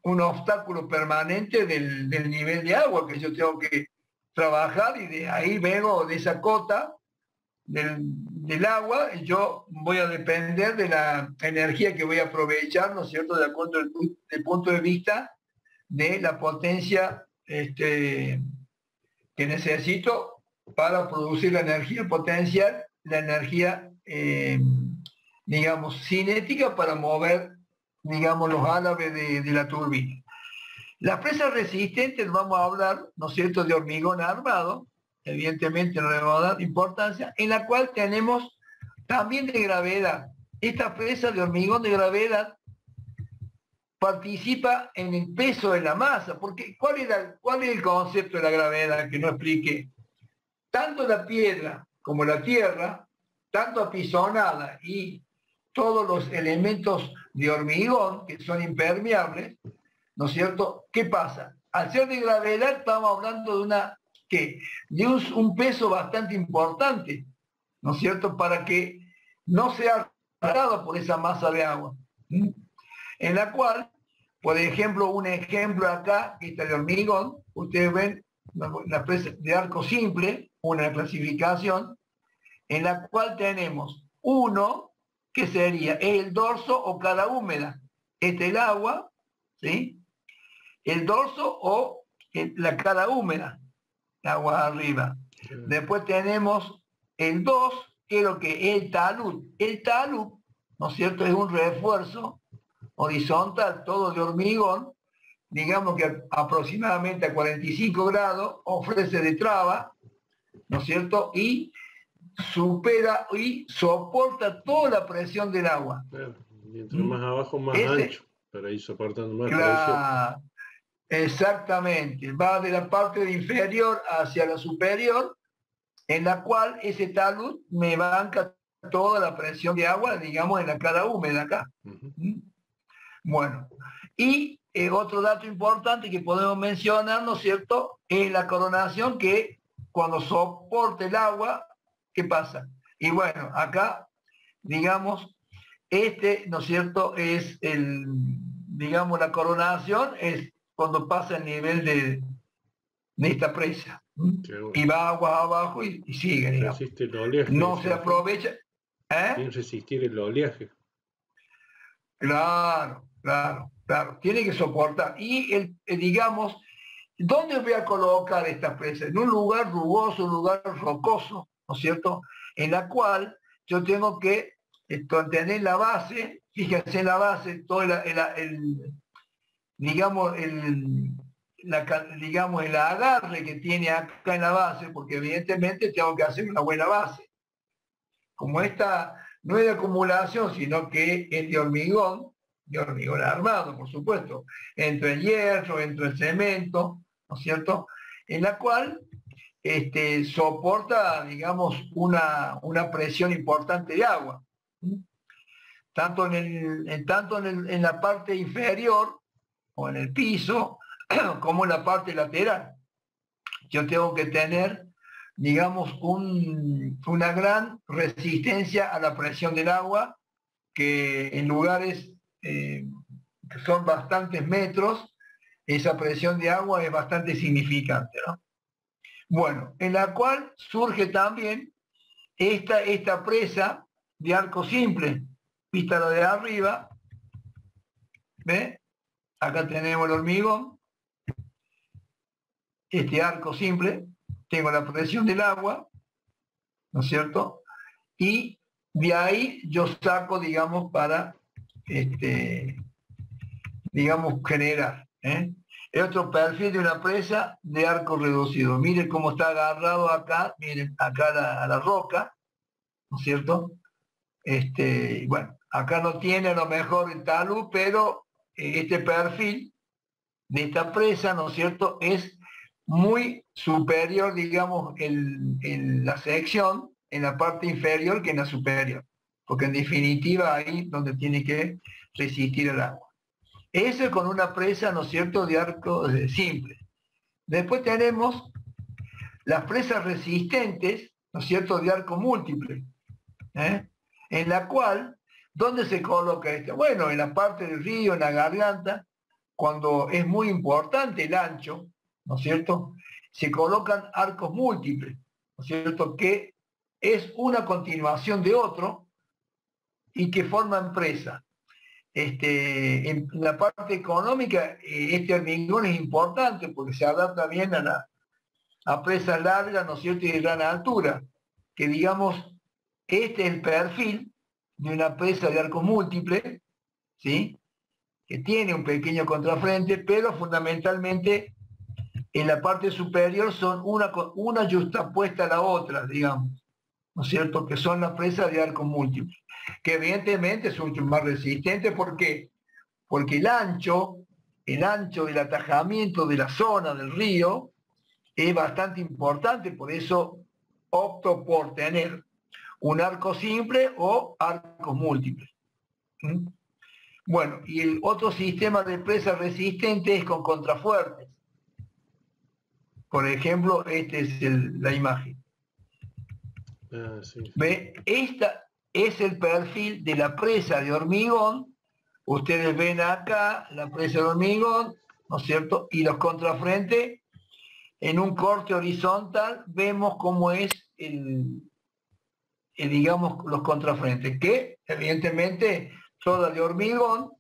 obstáculo permanente del nivel de agua que yo tengo que trabajar, y de ahí vengo, de esa cota del agua, yo voy a depender de la energía que voy a aprovechar, ¿no es cierto?, de acuerdo del punto de vista de la potencia que necesito para producir la energía potencial, la energía, digamos, cinética para mover, digamos, los álabes de la turbina. Las presas resistentes, vamos a hablar, ¿no es cierto?, de hormigón armado, evidentemente no le vamos a dar importancia, en la cual tenemos también de gravedad, esta presa de hormigón de gravedad participa en el peso de la masa, porque ¿cuál es el concepto de la gravedad que no expliqué? Tanto la piedra como la tierra, tanto apisonada y todos los elementos de hormigón que son impermeables, ¿no es cierto? ¿Qué pasa? Al ser de gravedad estamos hablando de un peso bastante importante, ¿no es cierto? Para que no sea arrastrado por esa masa de agua. ¿Mm? En la cual, por ejemplo, un ejemplo acá, que está de hormigón, ustedes ven la presa de arco simple, una clasificación, en la cual tenemos uno, que sería el dorso o cara húmeda. Este es el agua, ¿sí? El dorso o la cara húmeda, agua arriba. Después tenemos el 2, que es lo que es el talud. El talud, ¿no es cierto?, es un refuerzo horizontal, todo de hormigón, digamos que aproximadamente a 45 grados, ofrece de traba, ¿no es cierto?, y supera y soporta toda la presión del agua. Claro, mientras más abajo, más ancho, para ir soportando más presión. Exactamente, va de la parte inferior hacia la superior, en la cual ese talud me banca toda la presión de agua, digamos, en la cara húmeda acá. Bueno, y otro dato importante que podemos mencionar, ¿no es cierto?, es la coronación, que cuando soporte el agua, ¿qué pasa? Y bueno, acá, digamos, ¿no es cierto?, es digamos, la coronación es cuando pasa el nivel de esta presa. Bueno. Y va agua abajo y sigue, digamos. Resiste el oleaje. No se aprovecha. Tiene que resistir el oleaje. Claro. Tiene que soportar. Y, digamos, ¿dónde voy a colocar esta presa? En un lugar rugoso, un lugar rocoso, ¿no es cierto?, en la cual yo tengo que tener la base, fíjense en la base, todo digamos, el agarre que tiene acá en la base, porque evidentemente tengo que hacer una buena base. Como esta no es de acumulación, sino que es de hormigón armado, por supuesto, entre el hierro, entre el cemento, ¿no es cierto?, en la cual soporta, digamos, una presión importante de agua, tanto en la parte inferior o en el piso, como en la parte lateral. Yo tengo que tener, digamos, una gran resistencia a la presión del agua, que en lugares que son bastantes metros, esa presión de agua es bastante significante, ¿no? Bueno, en la cual surge también esta presa de arco simple, vista lo de arriba, ¿ve? Acá tenemos el hormigón, este arco simple, tengo la presión del agua, ¿no es cierto? Y de ahí yo saco, digamos, para, digamos, generar. El otro perfil de una presa de arco reducido. Miren cómo está agarrado acá, miren, acá a la roca, ¿no es cierto? Bueno, acá no tiene a lo mejor el talud, pero este perfil de esta presa, ¿no es cierto?, es muy superior, digamos, en la sección, en la parte inferior que en la superior, porque en definitiva ahí donde tiene que resistir el agua. Eso con una presa, ¿no es cierto?, de arco simple. Después tenemos las presas resistentes, ¿no es cierto?, de arco múltiple, en la cual, ¿dónde se coloca esto? Bueno, en la parte del río, en la garganta, cuando es muy importante el ancho, ¿no es cierto?, se colocan arcos múltiples, ¿no es cierto?, que es una continuación de otro y que forman presa. En la parte económica, este hormigón es importante porque se adapta bien a presas largas, ¿no es cierto?, y de gran altura, que digamos, este es el perfil de una presa de arco múltiple, ¿sí?, que tiene un pequeño contrafrente, pero fundamentalmente en la parte superior son una justapuesta a la otra, digamos. ¿no es cierto?, que son las presas de arco múltiple, que evidentemente son mucho más resistentes. ¿Por qué? Porque el ancho del atajamiento de la zona del río es bastante importante, por eso opto por tener un arco simple o arcos múltiples. ¿Mm? Bueno, y el otro sistema de presa resistente es con contrafuertes. Por ejemplo, esta es la imagen. Sí. ¿Ve? Esta es el perfil de la presa de hormigón. Ustedes ven acá la presa de hormigón, ¿no es cierto? Y los contrafrentes, en un corte horizontal, vemos cómo es digamos, los contrafrentes, que evidentemente toda de hormigón,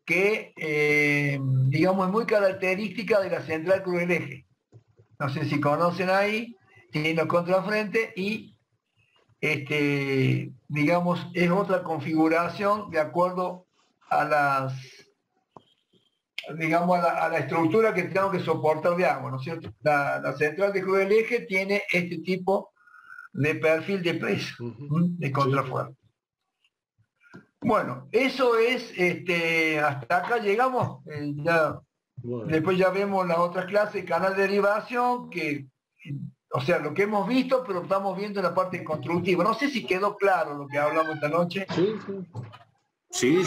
que digamos es muy característica de la central Cruz del Eje. No sé si conocen ahí, tiene los contrafrentes y digamos, es otra configuración de acuerdo a las, digamos, a la estructura que tengo que soportar de agua, ¿no es cierto? La central de Cruz del Eje tiene este tipo de perfil de presa, de contrafuerte. Bueno, eso es, hasta acá llegamos, ya, bueno. Después ya vemos las otras clases, canal de derivación, que, o sea, lo que hemos visto, pero estamos viendo la parte constructiva. No sé si quedó claro lo que hablamos esta noche. Sí,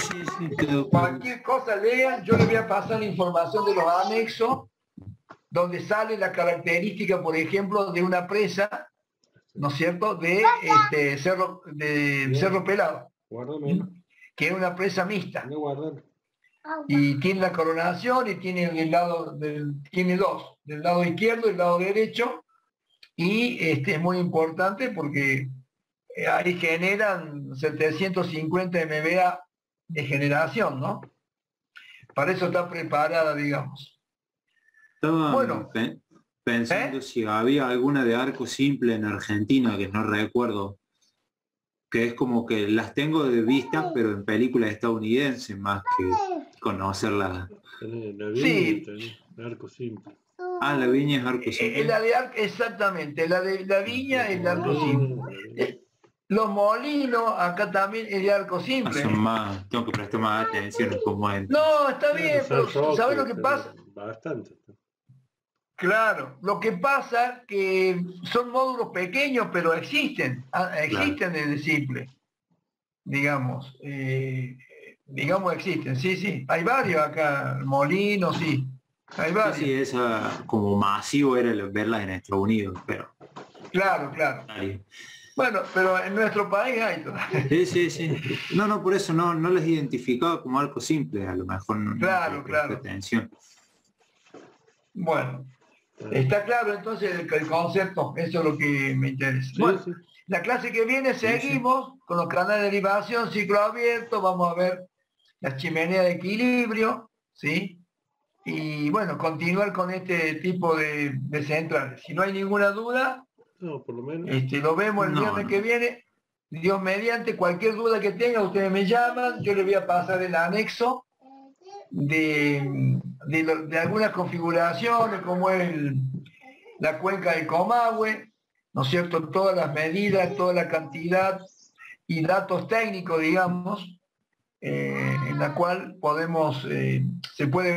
quedó claro. Cualquier cosa lean, yo les voy a pasar la información de los anexos, donde sale la característica, por ejemplo, de una presa, ¿no es cierto?, de Cerro Pelado, que es una presa mixta. Y tiene la coronación y tiene el lado tiene dos, del lado izquierdo y el lado derecho, y es muy importante porque ahí generan 750 MVA de generación, ¿no? Para eso está preparada, digamos. Bueno, pensando si había alguna de arco simple en Argentina, que no recuerdo, que es como que las tengo de vista, pero en películas estadounidenses, más que conocerlas. Sí. Arco simple. La viña es arco simple. Exactamente, la de la viña es de arco simple. Los molinos acá también es de arco simple. Son más, tengo que prestar más atención en cómo es. No, está bien, pero ¿sabes lo que pasa? Bastante. Claro, lo que pasa que son módulos pequeños, pero existen de simple, digamos, existen, sí, hay varios acá, molinos, sí, hay varios. Sí, esa como masivo era verlas en Estados Unidos, pero... Claro. Bueno, pero en nuestro país hay todavía. Sí. No, por eso no les identificaba como algo simple, a lo mejor no. Claro. Atención. Bueno. Está claro entonces el concepto, eso es lo que me interesa. Bueno, la clase que viene seguimos con los canales de derivación, ciclo abierto, vamos a ver la chimenea de equilibrio, ¿sí? Y bueno, continuar con este tipo de centrales. Si no hay ninguna duda, por lo menos. Lo vemos el viernes que viene, Dios mediante. Cualquier duda que tenga, ustedes me llaman, yo les voy a pasar el anexo de algunas configuraciones, como es la cuenca del Comahue, ¿no es cierto?, todas las medidas, toda la cantidad y datos técnicos, digamos, en la cual podemos, se puede